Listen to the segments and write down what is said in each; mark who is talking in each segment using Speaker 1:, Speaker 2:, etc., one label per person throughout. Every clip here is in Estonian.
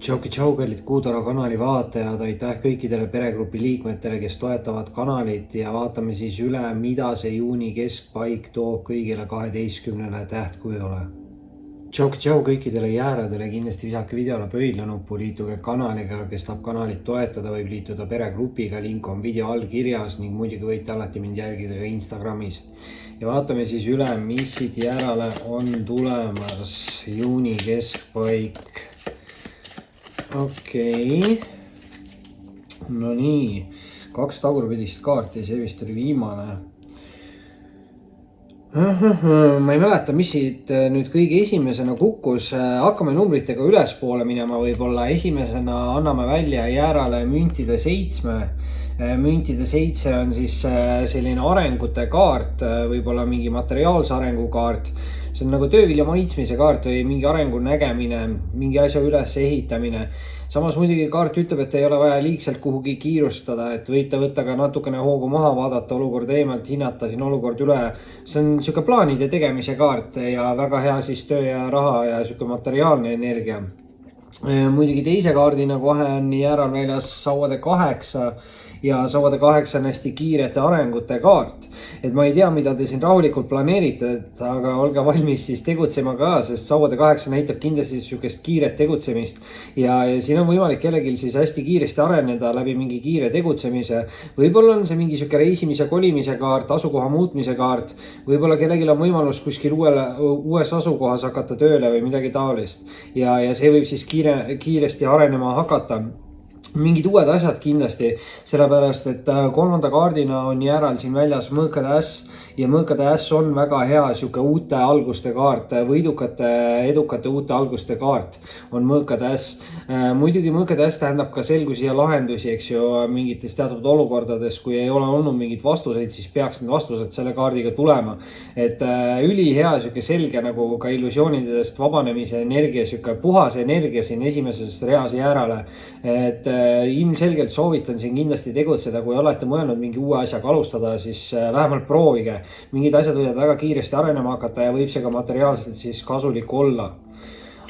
Speaker 1: Tšau, kallid Kuutara kanali vaatajad, aitäh kõikidele peregrupi liikmetele, kes toetavad kanalit ja vaatame siis üle, mida see juuni keskpaik toob kõigile 12 tähtkujule. Tšau kõikidele jääradele, kindlasti visake videole pöidlanuppu, liituge kanaliga, kes tahab kanalit toetada, võib liituda peregrupiga, link on video all kirjas ning muidugi võite alati mind jälgida ka Instagramis. Ja vaatame siis üle, mis siit järele on tulemas juuni keskpaik. Okei. No nii, 2 tagurpidist kaarti, see vist oli viimane. Ma ei mäleta, mis siit nüüd kõige esimesena kukkus. Hakkame numbritega ülespoole minema võib-olla. Esimesena anname välja jäärale müntide 7. Müntide 7 on siis selline arengute kaart, võib-olla mingi materiaalse arengu kaart. See on nagu töövilja maitsmise kaart või mingi arengu nägemine, mingi asja üles ehitamine. Samas muidugi kaart ütleb, et ei ole vaja liigselt kuhugi kiirustada, et võite võtta ka natukene hoogu maha, vaadata olukord eemalt, hinnata siin olukord üle. See on siuke plaanide tegemise kaart ja väga hea siis töö ja raha ja siuke materiaalne energia. Muidugi teise kaardina kohe on järel väljas sauade 8 ja sauade 8 on hästi kiirete arengute kaart. Et ma ei tea, mida te siin rahulikult planeerite, aga olge valmis siis tegutsema ka, sest sauade 8 näitab kindlasti siukest kiiret tegutsemist. Ja siin on võimalik kellelgi siis hästi kiiresti areneda läbi mingi kiire tegutsemise. Võib-olla on see mingi siuke reisimise, kolimise kaart, asukoha muutmise kaart. Võib-olla kellelgi on võimalus kuskil uues asukohas hakata tööle või midagi taolist. Ja see võib siis kiiresti arenema hakata. Mingid uued asjad kindlasti, sellepärast et 3. kaardina on järel siin väljas mõõkade äss ja mõõkade äss on väga hea siuke uute alguste kaart, võidukate, edukate uute alguste kaart on mõõkade äss. Muidugi mõõkade äss tähendab ka selgusi ja lahendusi, eks ju, mingites teatud olukordades, kui ei ole olnud mingid vastuseid, siis peaks need vastused selle kaardiga tulema. Et ülihea siuke selge nagu ka illusioonidest vabanemise energia, siuke puhas energia siin esimeses reas järele, et ilmselgelt soovitan siin kindlasti tegutseda, kui olete mõelnud mingi uue asjaga alustada, siis vähemalt proovige. Mingid asjad võivad väga kiiresti arenema hakata ja võib see ka materiaalselt siis kasulik olla.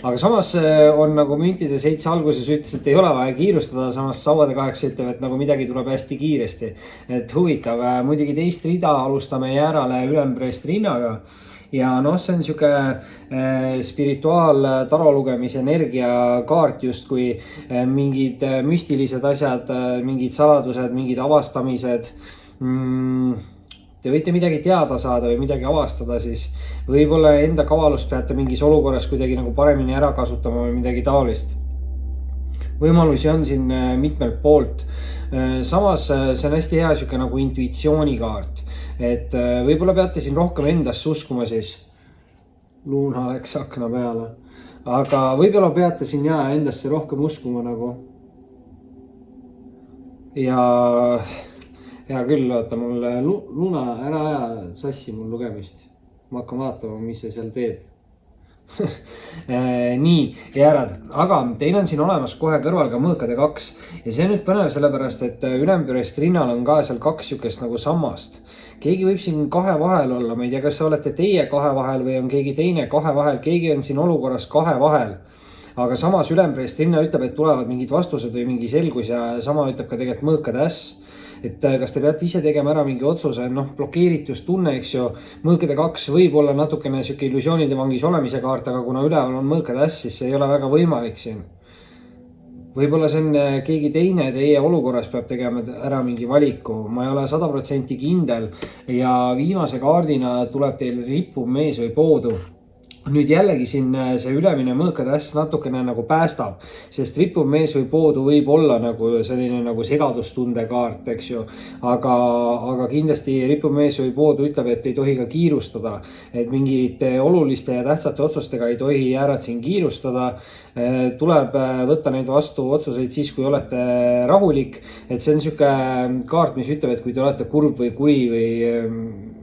Speaker 1: Aga samas on nagu müntide 7 alguses ütles, et ei ole vaja kiirustada, samas sauade 8 ütleb, et nagu midagi tuleb hästi kiiresti. Et huvitav, muidugi teist rida alustame järele ülempreest rinnaga. Ja see on siuke spirituaal tarolugemise energia kaart justkui mingid müstilised asjad, mingid saladused, mingid avastamised. Te võite midagi teada saada või midagi avastada, siis võib-olla enda kavalust peate mingis olukorras kuidagi nagu paremini ära kasutama või midagi taolist. Võimalusi on siin mitmelt poolt. Samas see on hästi hea siuke nagu intuitsioonikaart, et võib-olla peate siin rohkem endasse uskuma siis. Luuna läks akna peale, aga võib-olla peate siin endasse rohkem uskuma nagu. Ja küll, oota mulle, Luuna, ära aja sassi mul lugemist. Ma hakkan vaatama, mis sa seal teed. Nii, jäärad, aga teil on siin olemas kohe kõrval ka mõõkade 2 ja see on nüüd põnev sellepärast, et ülempürest rinnal on ka seal 2 siukest nagu sammast. Keegi võib siin 2 vahel olla, ma ei tea, kas olete teie 2 vahel või on keegi teine 2 vahel, keegi on siin olukorras 2 vahel. Aga samas ülempreest rinna ütleb, et tulevad mingid vastused või mingi selgus ja sama ütleb ka tegelikult mõõkade äss. Et kas te peate ise tegema ära mingi otsuse, blokeeritustunne, eks ju, mõõkade 2 võib olla natukene siuke illusioonide vangis olemise kaart, aga kuna üleval on mõõkade äss, siis see ei ole väga võimalik siin. Võib-olla see on keegi teine teie olukorras peab tegema ära mingi valiku, ma ei ole 100% kindel ja viimase kaardina tuleb teil rippuv mees või poodu. Nüüd jällegi siin see ülemine mõõkade äss natukene nagu päästab, sest rippuv mees või poodu võib olla nagu selline nagu segadustunde kaart, eks ju. Aga kindlasti rippuv mees või poodu ütleb, et ei tohi ka kiirustada, et mingite oluliste ja tähtsate otsustega ei tohi jäärad siin kiirustada. Tuleb võtta neid vastu otsuseid siis, kui olete rahulik, et see on siuke kaart, mis ütleb, et kui te olete kurb või kuri või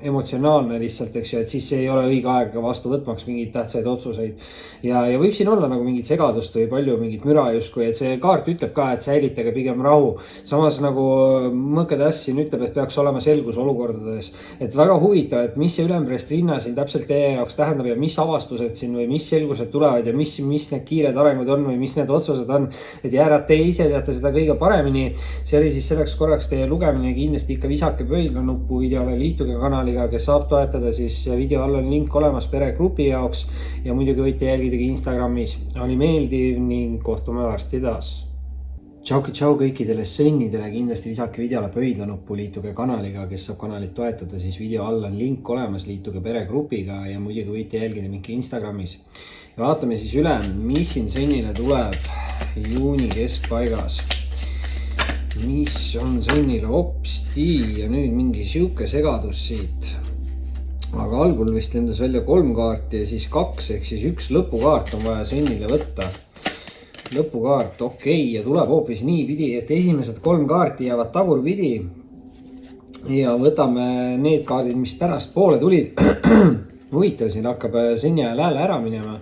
Speaker 1: emotsionaalne lihtsalt, eks ju, et siis ei ole õige aeg vastu võtmaks mingeid tähtsaid otsuseid. Ja võib siin olla nagu mingit segadust või palju mingit müra justkui, et see kaart ütleb ka, et säilitage pigem rahu. Samas nagu mõõketäss siin ütleb, et peaks olema selgus olukordades. Et väga huvitav, et mis see ülempreest rinna siin täpselt teie jaoks tähendab ja mis avastused siin või mis selgused tulevad ja mis need kiired arengud on või mis need otsused on. Et jäärad teie ise teate seda kõige paremini. See oli siis selleks korraks teie lugemine, kindlasti ikka visake pöidla nuppu videole, liituge kanaliga, kes saab toetada, siis video all on link olemas peregrupi jaoks ja muidugi võite jälgidagi Instagramis. Oli meeldiv ning kohtume varsti taas. Tšau kõikidele sõnnidele, kindlasti visake videole pöidla nuppu, liituge kanaliga, kes saab kanalit toetada, siis video all on link olemas, liituge peregrupiga ja muidugi võite jälgida mingi Instagramis. Ja vaatame siis üle, mis siin sõnnile tuleb juuni keskpaigas. Mis on sõnnile hopsti ja nüüd mingi siuke segadus siit. Aga algul vist lendas välja 3 kaarti ja siis 2 ehk siis 1 lõpukaart on vaja sõnnile võtta. Lõpukaart, okei, ja tuleb hoopis nii pidi, et esimesed 3 kaarti jäävad tagurpidi. Ja võtame need kaardid, mis pärast poole tulid. Huvitav, siin hakkab sõnni ajal hääle ära minema.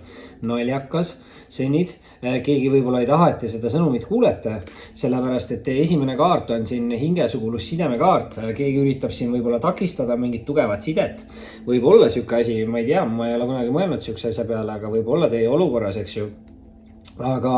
Speaker 1: Naljakas, sõnnid. Keegi võib-olla ei taha, et te seda sõnumit kuulete, sellepärast, et esimene kaart on siin hingesugulusideme kaart. Keegi üritab siin võib-olla takistada mingit tugevat sidet. Võib olla siuke asi, ma ei tea, ma ei ole kunagi mõelnud siukse asja peale, aga võib olla teie olukorras, eks ju. Aga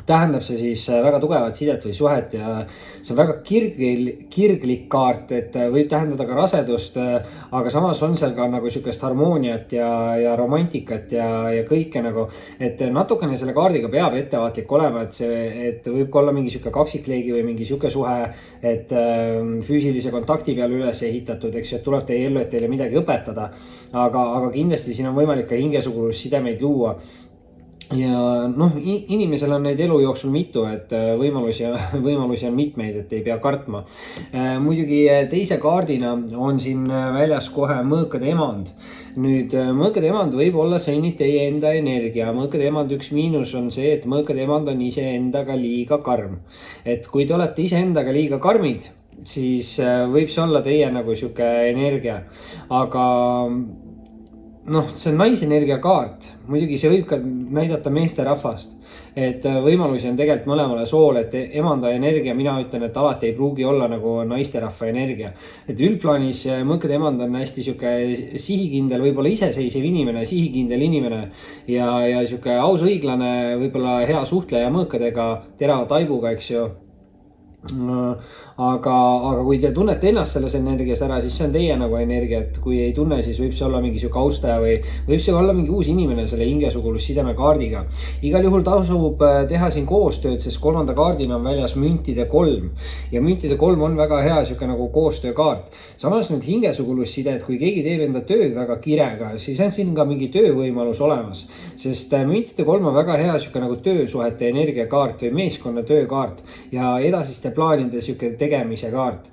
Speaker 1: tähendab see siis väga tugevat sidet või suhet ja see on väga kirglik kaart, et võib tähendada ka rasedust, aga samas on seal ka nagu siukest harmooniat ja romantikat ja kõike nagu, et natukene selle kaardiga peab ettevaatlik olema, et võib ka olla mingi siuke kaksikleegi või mingi siuke suhe, et füüsilise kontakti peal üles ehitatud, eks ju, et tuleb teie ellu, et teile midagi õpetada, aga kindlasti siin on võimalik ka hingesugulussidemeid luua. Ja noh, inimesel on neid elu jooksul mitu, et võimalusi on mitmeid, et ei pea kartma. Muidugi teise kaardina on siin väljas kohe mõõkade emand. Nüüd mõõkade emand võib olla sõnnid teie enda energia. Mõõkade emand üks miinus on see, et mõõkade emand on ise endaga liiga karm. Et kui te olete ise endaga liiga karmid, siis võib see olla teie nagu siuke energia. Aga noh, see on naisenergia kaart, muidugi see võib ka näidata meesterahvast, et võimalusi on tegelikult mõlemale soole, et emanda energia, mina ütlen, et alati ei pruugi olla nagu naisterahva energia. Et üldplaanis mõõkade emand on hästi siuke sihikindel, võib-olla iseseisev inimene, sihikindel inimene ja siuke aus õiglane, võib-olla hea suhtleja mõõkadega, terava taibuga, eks ju. Aga kui te tunnete ennast selles energias ära, siis see on teie nagu energia, et kui ei tunne, siis võib see olla mingi siuke austaja või võib see olla mingi uus inimene selle hingesugulusideme kaardiga. Igal juhul tasub teha siin koostööd, sest 3. kaardina on väljas müntide 3 ja müntide 3 on väga hea siuke nagu koostöökaart. Samas nüüd hingesugulusside, et kui keegi teeb enda tööd väga kirega, siis on siin ka mingi töövõimalus olemas, sest müntide 3 on väga hea siuke nagu töösuhete energiakaart või meeskonna töökaart ja edasiste plaanide siuke tegemise kaart.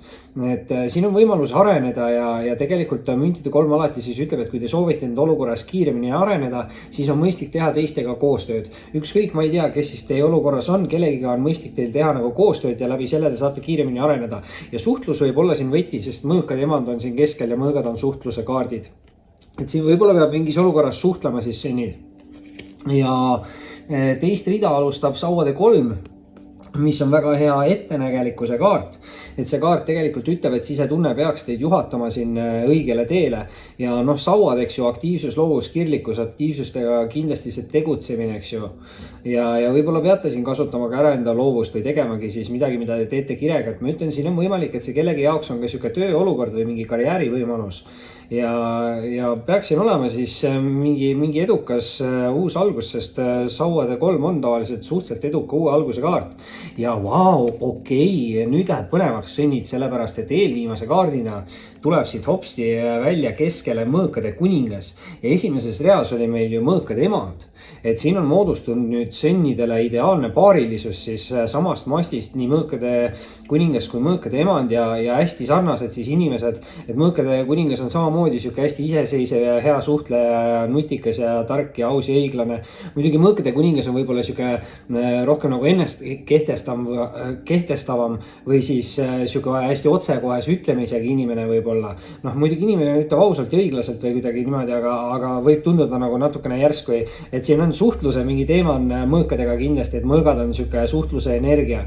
Speaker 1: Et siin on võimalus areneda ja tegelikult müntide 3 alati siis ütleb, et kui te soovite enda olukorras kiiremini areneda, siis on mõistlik teha teistega koostööd. Ükskõik, ma ei tea, kes siis teie olukorras on, kellegiga on mõistlik teil teha nagu koostööd ja läbi selle te saate kiiremini areneda. Ja suhtlus võib olla siin võti, sest mõõkad emand on siin keskel ja mõõgad on suhtluse kaardid. Et siin võib-olla peab mingis olukorras suhtlema siis senid. Ja teist rida alustab sauade 3, mis on väga hea ettenägelikkuse kaart. Et see kaart tegelikult ütleb, et sisetunne peaks teid juhatama siin õigele teele. Ja noh, sauad, eks ju, aktiivsus, loovus, kirlikkus, aktiivsustega kindlasti see tegutsemine, eks ju. Ja võib-olla peate siin kasutama ka ära enda loovust või tegemagi siis midagi, mida te teete kirega. Et ma ütlen, siin on võimalik, et see kellegi jaoks on ka siuke tööolukord või mingi karjääri võimalus. Ja peaks siin olema siis mingi edukas uus algus, sest sauade 3 on tavaliselt suhteliselt eduka uue alguse kaart. Ja vau, okei, nüüd läheb põnevaks sõnnid, sellepärast et eelviimase kaardina tuleb siit hopsti välja keskele mõõkade kuningas ja esimeses reas oli meil ju mõõkade emand. et siin on moodustunud nüüd sõnnidele ideaalne paarilisus siis samast mastist nii mõõkade kuningas kui mõõkade emand ja hästi sarnased siis inimesed, et mõõkade kuningas on samamoodi sihuke hästi iseseisev ja hea suhtleja, nutikas ja tark ja aus ja õiglane. muidugi mõõkade kuningas on võib-olla sihuke rohkem nagu ennast kehtestavam või siis sihuke hästi otsekohese ütlemisega inimene võib-olla. noh, muidugi inimene ütleb ausalt ja õiglaselt või kuidagi niimoodi, aga võib tunduda nagu natukene järsku, et siin on suhtluse mingi teema on mõõkadega kindlasti, et mõõgad on sihuke suhtluse energia.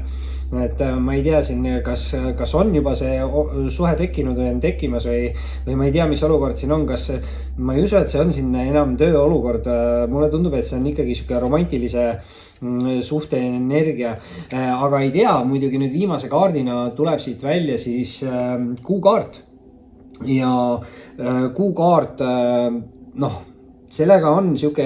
Speaker 1: et ma ei tea siin, kas on juba see suhe tekkinud või on tekkimas või ma ei tea, mis olukord siin on, kas ma ei usu, et see on siin enam tööolukord. mulle tundub, et see on ikkagi sihuke romantilise suhte energia, aga ei tea, muidugi nüüd viimase kaardina tuleb siit välja siis kuukaart ja kuukaart, noh, sellega on sihuke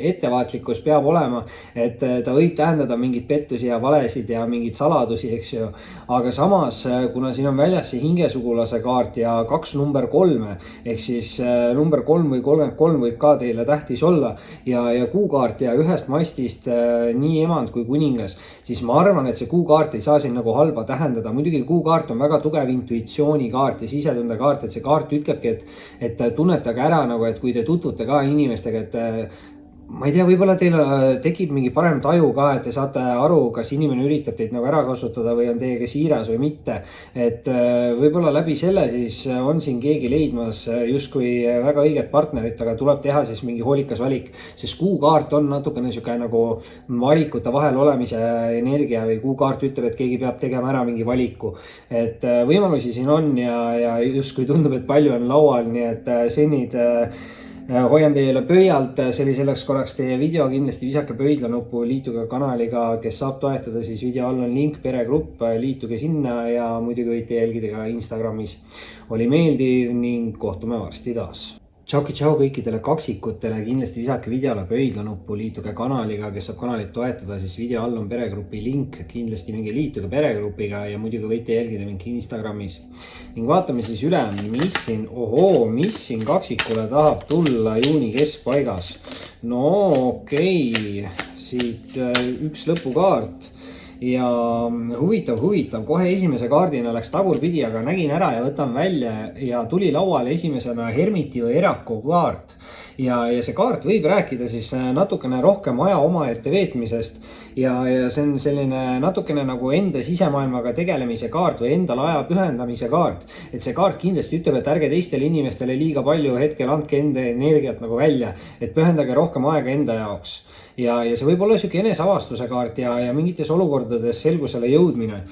Speaker 1: ettevaatlikkus peab olema, et ta võib tähendada mingeid pettusi ja valesid ja mingeid saladusi, eks ju. aga samas, kuna siin on väljas see hingesugulase kaart ja 2 number 3 ehk siis number 3 või 33 võib ka teile tähtis olla ja kuukaart ja ühest mastist nii emand kui kuningas, siis ma arvan, et see kuukaart ei saa siin nagu halba tähendada. muidugi kuukaart on väga tugev intuitsioonikaart ja sisetundekaart, et see kaart ütlebki, et tunnetage ära nagu, et kui te tutvute ka inimestega, et ma ei tea, võib-olla teil tekib mingi parem taju ka, et te saate aru, kas inimene üritab teid nagu ära kasutada või on teiega siiras või mitte. et võib-olla läbi selle siis on siin keegi leidmas justkui väga õiget partnerit, aga tuleb teha siis mingi hoolikas valik, sest kuukaart on natukene sihuke nagu valikute vahel olemise energia või kuukaart ütleb, et keegi peab tegema ära mingi valiku. et võimalusi siin on ja justkui tundub, et palju on laual, nii et sõnnid hoian teile pöialt, see oli selleks korraks teie video, kindlasti visake pöidlanuppu, liituge kanaliga, kes saab toetada, siis video all on link, peregrupp, liituge sinna ja muidugi võite jälgida ka Instagramis. oli meeldiv ning kohtume varsti taas. Tšauki tšau kõikidele kaksikutele, kindlasti visake videole pöidlanuppu, liituge kanaliga, kes saab kanalit toetada, siis video all on peregrupi link, kindlasti minge liituge peregrupiga ja muidugi võite jälgida mind Instagramis. ning vaatame siis üle, mis siin kaksikule tahab tulla juuni keskpaigas. no okei, siit üks lõpukaart ja huvitav, kohe esimese kaardina läks tagurpidi, aga nägin ära ja võtan välja ja tuli lauale esimesena Hermiti või Eraku kaart. ja see kaart võib rääkida siis natukene rohkem aja omaette veetmisest ja see on selline natukene nagu enda sisemaailmaga tegelemise kaart või endale aja pühendamise kaart. et see kaart kindlasti ütleb, et ärge teistele inimestele liiga palju hetkel andke enda energiat nagu välja, et pühendage rohkem aega enda jaoks. ja see võib olla sihuke eneseavastuse kaart ja mingites olukordades selgusele jõudmine.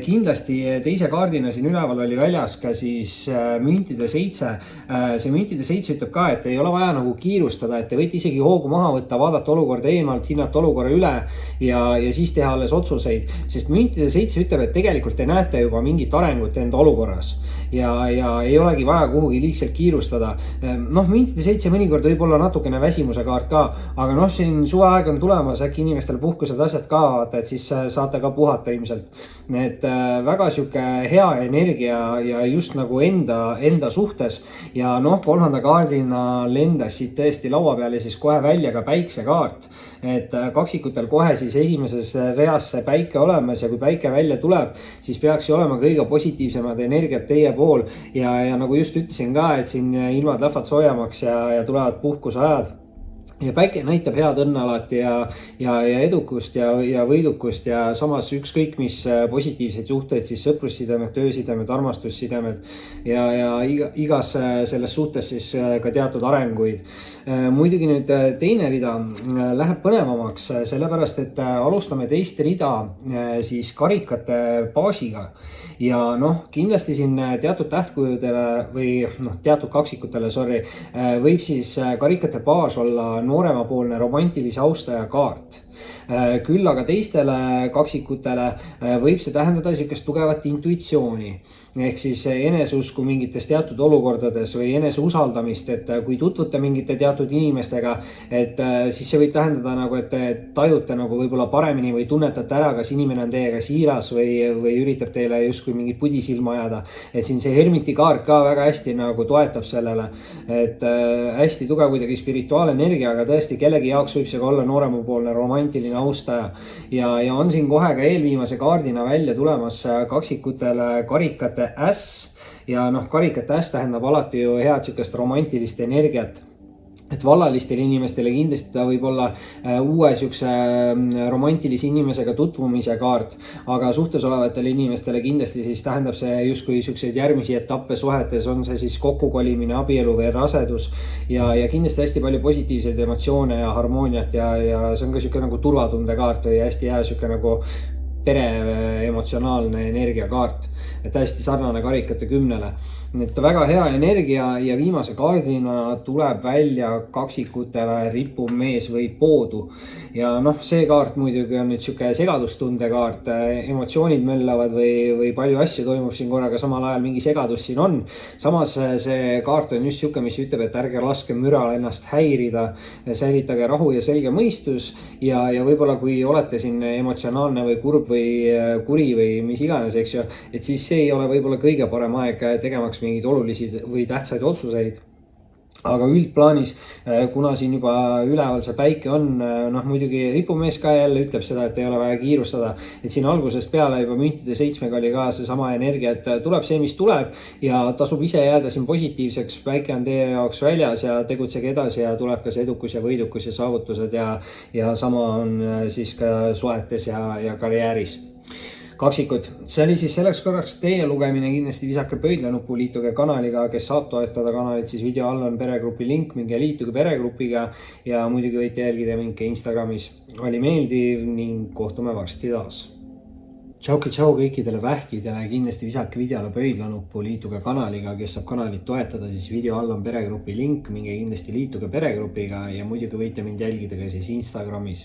Speaker 1: kindlasti teise kaardina siin üleval oli väljas ka siis müntide 7. see müntide 7 ütleb ka, et ei ole vaja nagu kiirustada, et te võite isegi hoogu maha võtta, vaadata olukorda eemalt, hinnata olukorra üle ja siis teha alles otsuseid, sest müntide 7 ütleb, et tegelikult te näete juba mingit arengut enda olukorras ja ei olegi vaja kuhugi liigselt kiirustada. noh, müntide 7 mõnikord võib olla natukene väsimuse kaart ka, aga noh, siin suveaeg on tulemas, äkki inimestel puhkused asjad ka, vaata, et siis saate ka puhata ilmselt. et väga sihuke hea energia ja just nagu enda suhtes ja noh, kolmanda kaardina lendas siit tõesti laua peale siis kohe välja ka päiksekaart. et kaksikutel kohe siis esimeses reas see päike olemas ja kui päike välja tuleb, siis peaks ju olema kõige positiivsemad energiat teie pool ja nagu just ütlesin ka, et siin ilmad lähevad soojemaks ja tulevad puhkusajad. ja päike näitab head õnne alati ja edukust ja võidukust ja samas ükskõik mis positiivseid suhteid, siis sõprussidemed, töösidemed, armastussidemed ja igas selles suhtes siis ka teatud arenguid. muidugi nüüd teine rida läheb põnevamaks, sellepärast et alustame teist rida siis karikate baasiga ja noh, kindlasti siin teatud tähtkujudele või noh, teatud kaksikutele, võib siis karikate baas olla nooremapoolne romantilise austaja kaart. küll aga teistele kaksikutele võib see tähendada niisugust tugevat intuitsiooni ehk siis eneseusku mingites teatud olukordades või eneseusaldamist, et kui tutvute mingite teatud inimestega, et siis see võib tähendada nagu, et te tajute nagu võib-olla paremini või tunnetate ära, kas inimene on teiega siiras või üritab teile justkui mingit pudi silma ajada. et siin see Hermiti kaart ka väga hästi nagu toetab sellele, et hästi tugev kuidagi spirituaalenergia energia, aga tõesti kellegi jaoks võib see ka olla nooremapoolne romantiline austaja. Ja on siin kohe ka eelviimase kaardina välja tulemas kaksikutele karikate äss. Ja karikate äss tähendab alati ju head sükest romantilist energiat. Et vallalistele inimestele kindlasti ta võib olla uue sükse romantilise inimesega tutvumise kaart, aga suhtes olevatele inimestele kindlasti siis tähendab see justkui sükseid järgmisi etappe suhetes, on see siis kokkukolimine, abielu või rasedus ja kindlasti hästi palju positiivseid emotsioone ja harmooniat ja see on ka sükke nagu turvatunde kaart või hästi hea sükke nagu pere emotsionaalne energiakaart, et hästi sarnane karikate 10-le. Et väga hea energia ja viimase kaardina tuleb välja kaksikutele rippuv mees või poodu. Ja see kaart muidugi on nüüd süke segadustunde kaart, emotsioonid möllavad või palju asju toimub siin korraga, samal ajal mingi segadus siin on. Samas see kaart on just süke, mis ütleb, et ärge laske müral ennast häirida, säilitage rahu ja selge mõistus ja võib-olla kui olete siin emotsionaalne või kurb või kuri või mis iganes, eks ju, et siis see ei ole võib-olla kõige parem aeg tegemaks mingeid olulisi või tähtsaid otsuseid. Aga üldplaanis, kuna siin juba üleval see päike on, muidugi ripumees ka jälle ütleb seda, et ei ole vaja kiirustada, et siin algusest peale juba müntide 7-ga oli ka see sama energia, et tuleb see, mis tuleb ja tasub ise jääda siin positiivseks, päike on teie jaoks väljas ja tegutsege edasi ja tuleb ka see edukus ja võidukus ja saavutused ja sama on siis ka suhetes ja karjääris. Kaksikud, see oli siis selleks korraks teie lugemine, kindlasti visake pöidlanupu, liituge kanaliga, kes saab toetada kanalit, siis video all on peregrupi link, minge liituge peregrupiga ja muidugi võite jälgida mind ka Instagramis. Oli meeldiv ning kohtume varsti taas. Tšau kõikidele vähkidele, kindlasti visake videole pöidlanuppu, liituge kanaliga, kes saab kanalit toetada, siis video all on peregrupi link, minge kindlasti liituge peregrupiga ja muidugi võite mind jälgida ka siis Instagramis.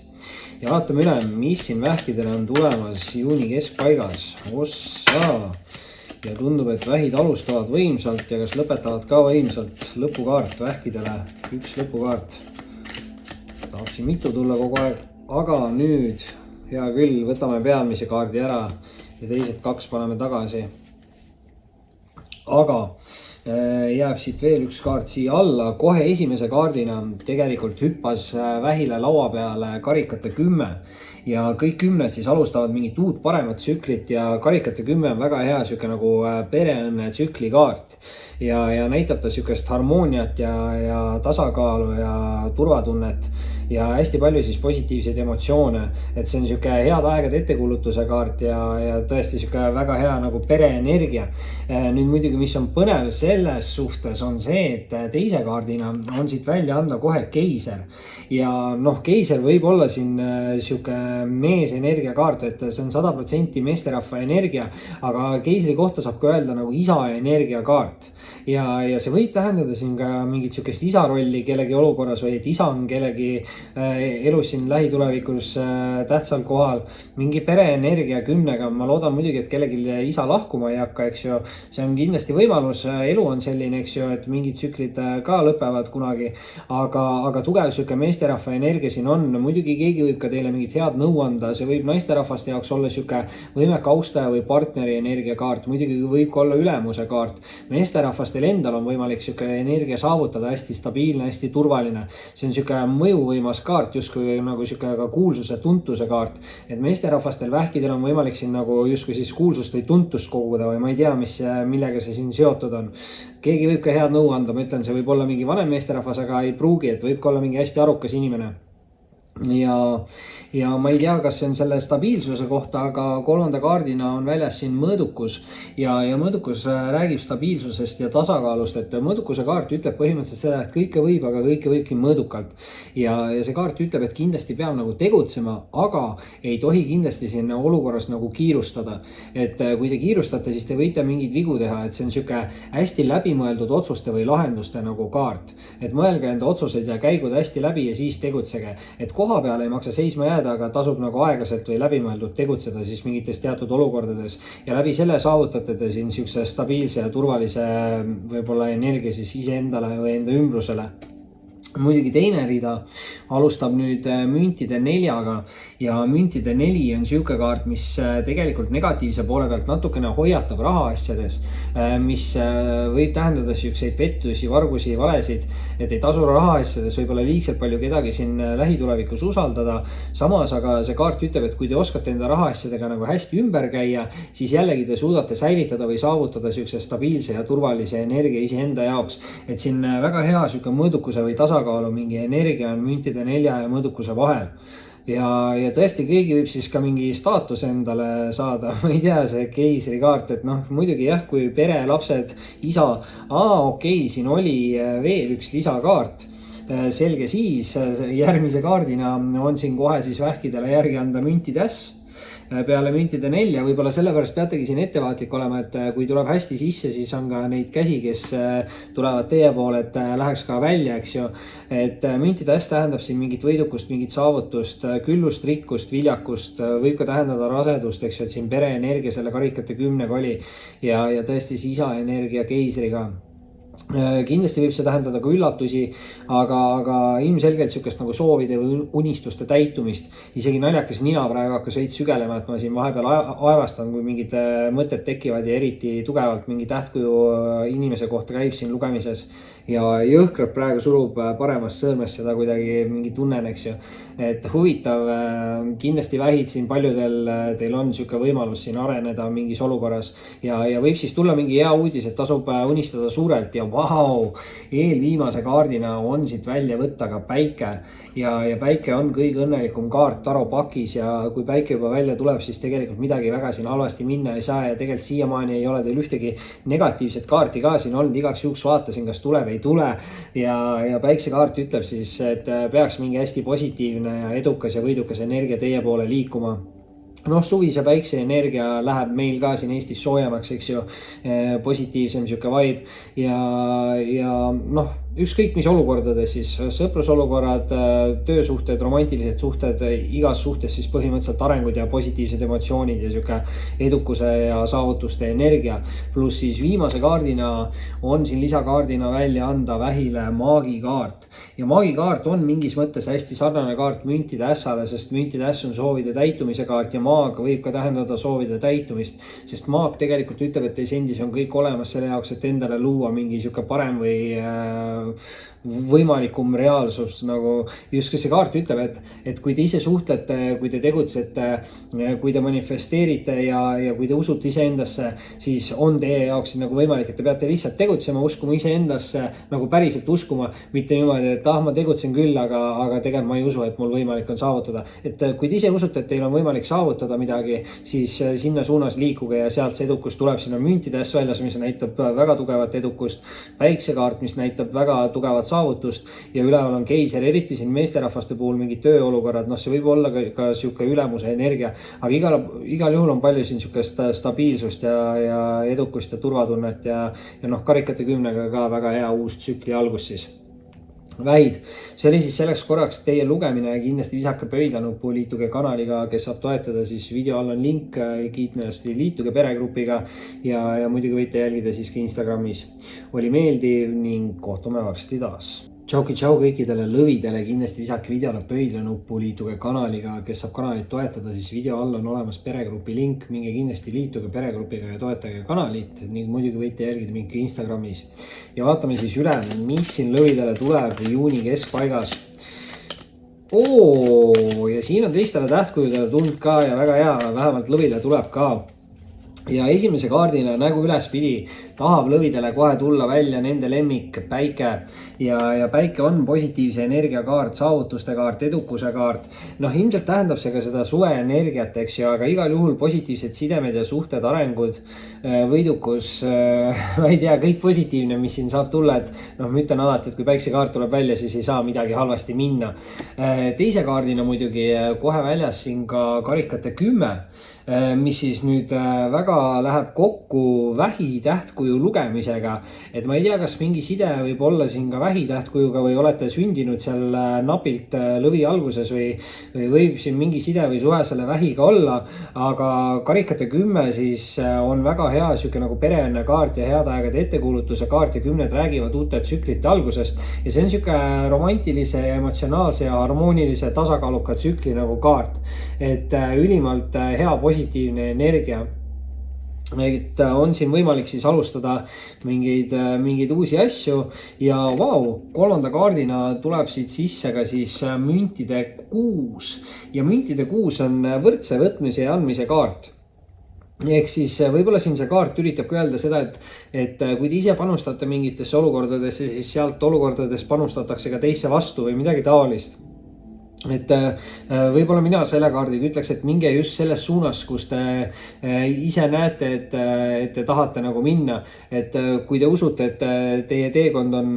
Speaker 1: Ja vaatame üle, mis siin vähkidele on tulemas juuni keskpaigas. Ossa! Ja tundub, et vähid alustavad võimsalt ja kas lõpetavad ka võimsalt. Lõpukaart vähkidele, üks lõpukaart. Tahab siin mitu tulla kogu aeg, aga nüüd... Hea küll, võtame pealmise kaardi ära ja teised 2 paneme tagasi. Aga jääb siit veel üks kaart siia alla. Kohe esimese kaardina tegelikult hüppas vähile laua peale karikate 10 ja kõik 10 siis alustavad mingit uut paremat tsüklit ja karikate 10 on väga hea süke nagu pereõnne tsükli kaart. Ja näitab ta sükest harmooniat ja tasakaalu ja turvatunnet ja hästi palju siis positiivseid emotsioone, et see on süke head aegade ettekuulutuse kaart ja tõesti süke väga hea nagu pereenergia. Nüüd muidugi, mis on põnev selles suhtes on see, et teise kaardina on siit välja anda kohe keiser ja keiser võib olla siin süke meesenergia kaart, et see on 100% meesterahva energia, aga keisri kohta saab ka öelda nagu isa energia kaart. Ja see võib tähendada siin ka mingit sükest isa rolli kellegi olukorras või et isa on kellegi elus siin lähitulevikus tähtsal kohal. Mingi pereenergia 10-ga, ma loodan muidugi, et kellegi isa lahkuma ei hakka, eks ju. See on kindlasti võimalus, elu on selline, eks ju, et mingid tsüklid ka lõpevad kunagi, aga tugev süke meesterahva energia siin on. Muidugi keegi võib ka teile mingit head nõu anda, see võib naisterahvaste jaoks olla süke võimeka austaja või partneri energia kaart, muidugi võib ka olla ülemuse kaart. Meesterahvaste endal on võimalik süke energia saavutada, hästi stabiilne, hästi turvaline. See on süke mõjuvõimas kaart, justkui nagu süke ka kuulsuse, tuntuse kaart. Et meesterahvastel vähkidel on võimalik siin nagu justkui siis kuulsust või tuntust koguda või ma ei tea, millega see siin seotud on. Keegi võib ka head nõu anda, ma ütlen, see võib olla mingi vanem meesterahvas, aga ei pruugi, et võib ka olla mingi hästi arukas inimene. Ja ma ei tea, kas see on selle stabiilsuse kohta, aga 3. kaardina on väljas siin mõõdukus ja mõõdukus räägib stabiilsusest ja tasakaalust, et mõõdukuse kaart ütleb põhimõtteliselt seda, et kõike võib, aga kõike võibki mõõdukalt. Ja see kaart ütleb, et kindlasti peab nagu tegutsema, aga ei tohi kindlasti siin olukorras nagu kiirustada. Et kui te kiirustate, siis te võite mingeid vigu teha, et see on süke hästi läbimõeldud otsuste või lahenduste nagu kaart. Et mõelge enda otsuseid ja käigud hästi läbi ja siis tegutsege. Et koha peale ei maksa seisma jääda, aga tasub nagu aeglaselt või läbimõeldud tegutseda siis mingites teatud olukordades ja läbi selle saavutate te siin siukse stabiilse ja turvalise võib-olla energia siis iseendale või enda ümbrusele. muidugi teine rida alustab nüüd müntide 4-ga ja müntide 4 on siuke kaart, mis tegelikult negatiivse poole pealt natukene hoiatab rahaasjades, mis võib tähendada siukseid pettusi, vargusi, valesid, et ei tasu rahaasjades võib-olla liigselt palju kedagi siin lähitulevikus usaldada. Samas aga see kaart ütleb, et kui te oskate enda rahaasjadega nagu hästi ümber käia, siis jällegi te suudate säilitada või saavutada siukse stabiilse ja turvalise energia iseenda jaoks. Et siin väga hea siuke mõõdukuse või tasakaalu mingi energia on müntide 4 ja mõõdukuse vahel. Ja tõesti keegi võib siis ka mingi staatuse endale saada, ma ei tea, see keisri kaart, et noh, muidugi jah, kui pere, lapsed, isa, okei, siin oli veel üks lisakaart. Selge, siis järgmise kaardina on siin kohe siis vähkidele järgi anda müntide äss. Peale müntide 4, võib-olla sellepärast peategi siin ettevaatlik olema, et kui tuleb hästi sisse, siis on ka neid käsi, kes tulevad teie poole, et läheks ka välja, eks ju. Et müntide äss tähendab siin mingit võidukust, mingit saavutust, küllust, rikkust, viljakust, võib ka tähendada rasedust, eks ju, et siin pereenergia selle karikate 10 oli ja tõesti siis isa energia keisriga. Kindlasti võib see tähendada ka üllatusi, aga ilmselgelt siukest nagu soovide või unistuste täitumist. Isegi naljakas nina praegu hakkas veits sügelema, et ma siin vahepeal aevastan, kui mingid mõtted tekivad ja eriti tugevalt mingi tähtkuju inimese kohta käib siin lugemises ja jõhkralt praegu surub paremast sõrmest seda kuidagi mingi tunnen, eks ju. Et huvitav, kindlasti vähid siin paljudel teil on siuke võimalus siin areneda mingis olukorras ja võib siis tulla mingi hea uudis, et tasub unistada suurelt ja vau, eelviimase kaardina on siit välja võtta ka päike ja päike on kõige õnnelikum kaart taro pakis ja kui päike juba välja tuleb, siis tegelikult midagi väga siin halvasti minna ei saa ja tegelikult siiamaani ei ole teil ühtegi negatiivset kaarti ka siin olnud, igaks juhuks vaatasin, kas tuleb ei tule ja päiksekaart ütleb siis, et peaks mingi hästi positiivne ja edukas ja võidukas energia teie poole liikuma. Noh, suvise päikse energia läheb meil ka siin Eestis soojemaks, eks ju, positiivsem siuke vibe ja noh, ükskõik mis olukordades siis, sõprusolukorrad, töösuhted, romantilised suhted, igas suhtes siis põhimõtteliselt arengud ja positiivsed emotsioonid ja siuke edukuse ja saavutuste energia. Pluss siis viimase kaardina on siin lisakaardina välja anda vähile maagikaart. Ja maagikaart on mingis mõttes hästi sarnane kaart müntide ässale, sest müntide äss on soovide täitumise kaart ja maag võib ka tähendada soovide täitumist. Sest maag tegelikult ütleb, et teis endis on kõik olemas selle jaoks, et endale luua mingi siuke parem või võimalikum reaalsus, nagu justkui see kaart ütleb, et kui te ise suhtlete, kui te tegutsete, kui te manifesteerite ja kui te usute iseendasse, siis on teie jaoks nagu võimalik, et te peate lihtsalt tegutsema, uskuma iseendasse, nagu päriselt uskuma, mitte niimoodi, et ma tegutsen küll, aga tegelikult ma ei usu, et mul võimalik on saavutada. Et kui te ise usute, et teil on võimalik saavutada midagi, siis sinna suunas liikuge ja sealt see edukus tuleb. Siin on müntide äss väljas, mis näitab väga tugevat edukust, päiksekaart, mis näitab väga tugevat saavutust ja üleval on keiser, eriti siin meesterahvaste puhul mingid tööolukorrad, noh, see võib olla ka siuke ülemuse energia, aga igal juhul on palju siin siukest stabiilsust ja edukust ja turvatunnet ja noh, karikate 10-ga ka väga hea uus tsükli algus siis. Väid, see oli siis selleks korraks teie lugemine ja kindlasti visake pöidla nuppu, liituge kanaliga, kes saab toetada, siis video all on link, kindlasti liituge peregrupiga ja muidugi võite jälgida siis ka Instagramis. Oli meeldiv ning kohtume varsti taas. Tšau kõikidele lõvidele, kindlasti visake videole pöidla nuppu, liituge kanaliga, kes saab kanalit toetada, siis video all on olemas peregrupi link, minge kindlasti liituge peregrupiga ja toetage kanalit ning muidugi võite jälgida mind ka Instagramis. Ja vaatame siis üle, mis siin lõvidele tuleb juuni keskpaigas. Ja siin on teistele tähtkujudele tulnud ka ja väga hea, vähemalt lõvile tuleb ka. Ja esimese kaardina nägu ülespidi tahab lõvidele kohe tulla välja nende lemmik päike ja päike on positiivse energia kaart, saavutuste kaart, edukuse kaart. Noh, ilmselt tähendab see ka seda suve energiat, eks ju, aga igal juhul positiivsed sidemed ja suhted, arengud, võidukus, ma ei tea, kõik positiivne, mis siin saab tulla, et noh, ma ütlen alati, et kui päiksekaart tuleb välja, siis ei saa midagi halvasti minna. Teise kaardina muidugi kohe väljas siin ka karikate 10, mis siis nüüd väga läheb kokku vähitähtkuju lugemisega, et ma ei tea, kas mingi side võib olla siin ka vähitähtkujuga või olete sündinud seal napilt lõvi alguses või võib siin mingi side või suhe selle vähiga olla, aga karikate 10 siis on väga hea siuke nagu pereõnne kaart ja head aegade ettekuulutuse kaart ja 10 räägivad uute tsüklite algusest ja see on siuke romantilise ja emotsionaalse ja harmoonilise tasakaaluka tsükli nagu kaart, et ülimalt hea positiivne energia. Et on siin võimalik siis alustada mingeid uusi asju ja kolmanda kaardina tuleb siit sisse ka siis müntide 6 ja müntide 6 on võrdse võtmise ja andmise kaart. Ehk siis võib-olla siin see kaart üritab öelda seda, et kui te ise panustate mingitesse olukordadesse, siis sealt olukordades panustatakse ka teisse vastu või midagi taolist. Et võib-olla mina selle kaardiga ütleks, et minge just selles suunas, kus te ise näete, et te tahate nagu minna. Et kui te usute, et teie teekond on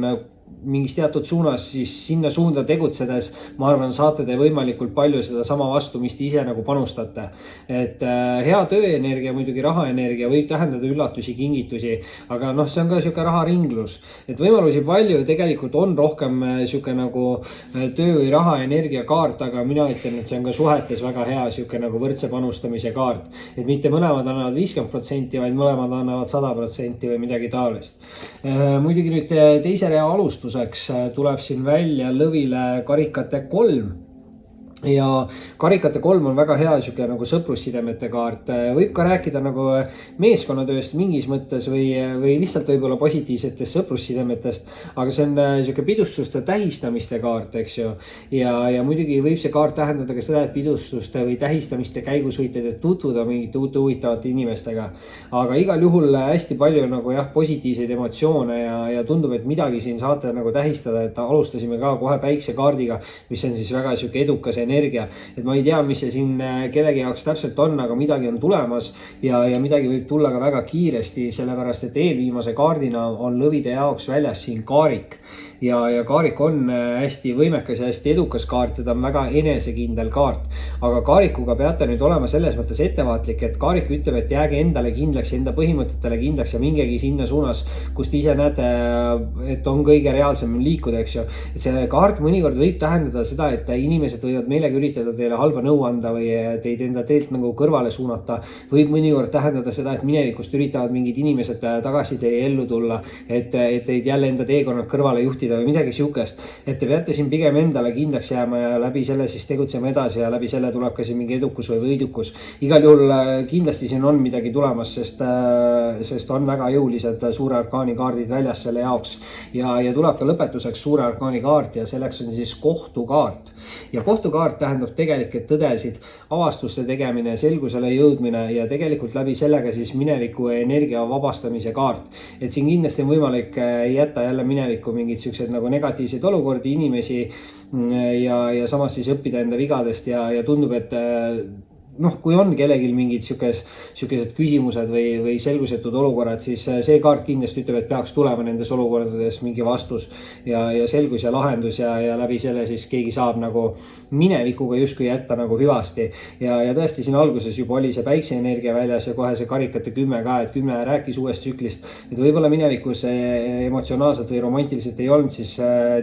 Speaker 1: mingis teatud suunas, siis sinna suunda tegutsedes, ma arvan, saate te võimalikult palju seda sama vastu, mis te ise nagu panustate. Et hea tööenergia, muidugi rahaenergia võib tähendada üllatusi, kingitusi, aga see on ka siuke raharinglus. Et võimalusi palju tegelikult on rohkem siuke nagu töö või rahaenergia kaart, aga mina ütlen, et see on ka suhetes väga hea siuke nagu võrdse panustamise kaart. Et mitte mõlemad annavad 50%, vaid mõlemad annavad 100% või midagi taolist. Muidugi nüüd teise rea alustuseks tuleb siin välja lõvile karikate 3. Ja karikate 3 on väga hea siuke nagu sõprussidemete kaart. Võib ka rääkida nagu meeskonnatööst mingis mõttes või lihtsalt võib-olla positiivsetest sõprussidemetest, aga see on siuke pidustuste tähistamiste kaart, eks ju. Ja muidugi võib see kaart tähendada ka seda, et pidustuste või tähistamiste käigus võite te tutvuda mingite uute huvitavate inimestega. Aga igal juhul hästi palju nagu positiivseid emotsioone ja tundub, et midagi siin saate nagu tähistada, et alustasime ka kohe päikse kaardiga, mis on siis väga siuke edukas energia, et ma ei tea, mis see siin kellegi jaoks täpselt on, aga midagi on tulemas ja midagi võib tulla ka väga kiiresti, sellepärast et eelviimase kaardina on lõvide jaoks väljas siin kaarik ja kaarik on hästi võimekas ja hästi edukas kaart ja ta on väga enesekindel kaart, aga kaarikuga peate nüüd olema selles mõttes ettevaatlik, et kaarik ütleb, et jääge endale kindlaks, enda põhimõtetele kindlaks ja mingegi sinna suunas, kus te ise näete, et on kõige reaalsem liikuda, eks ju. Et see kaart mõnikord võib tähendada seda, et inimesed võivad meelega üritada teile halba nõu anda või teid enda teelt nagu kõrvale suunata. Võib mõnikord tähendada seda, et minevikust üritavad mingid inimesed tagasi teie ellu tulla, et teid jälle enda teekonnad kõrvale juhtida või midagi siukest. Et te peate siin pigem endale kindlaks jääma ja läbi selle siis tegutsema edasi ja läbi selle tuleb ka siin mingi edukus või võidukus. Igal juhul kindlasti siin on midagi tulemas, sest on väga jõulised suure arkaani kaardid väljas selle jaoks ja tuleb ka lõpetuseks suure arkaani kaart ja selleks on siis kohtukaart. Ja kohtukaart tähendab tegelikult tõdesid, avastuste tegemine, selgusele jõudmine ja tegelikult läbi sellega siis mineviku energia vabastamise kaart. Et siin kindlasti on võimalik jätta jälle minevikku mingid siuksed nagu negatiivseid olukordi, inimesi ja samas siis õppida enda vigadest ja tundub, et kui on kellelgi mingid siukesed küsimused või selgusetud olukorrad, siis see kaart kindlasti ütleb, et peaks tulema nendes olukordades mingi vastus ja selgus ja lahendus ja läbi selle siis keegi saab nagu minevikuga justkui jätta nagu hüvasti. Ja tõesti siin alguses juba oli see päikseenergia väljas ja kohe see karikate 10 ka, et 10 rääkis uuest tsüklist, et võib-olla minevikus emotsionaalselt või romantiliselt ei olnud siis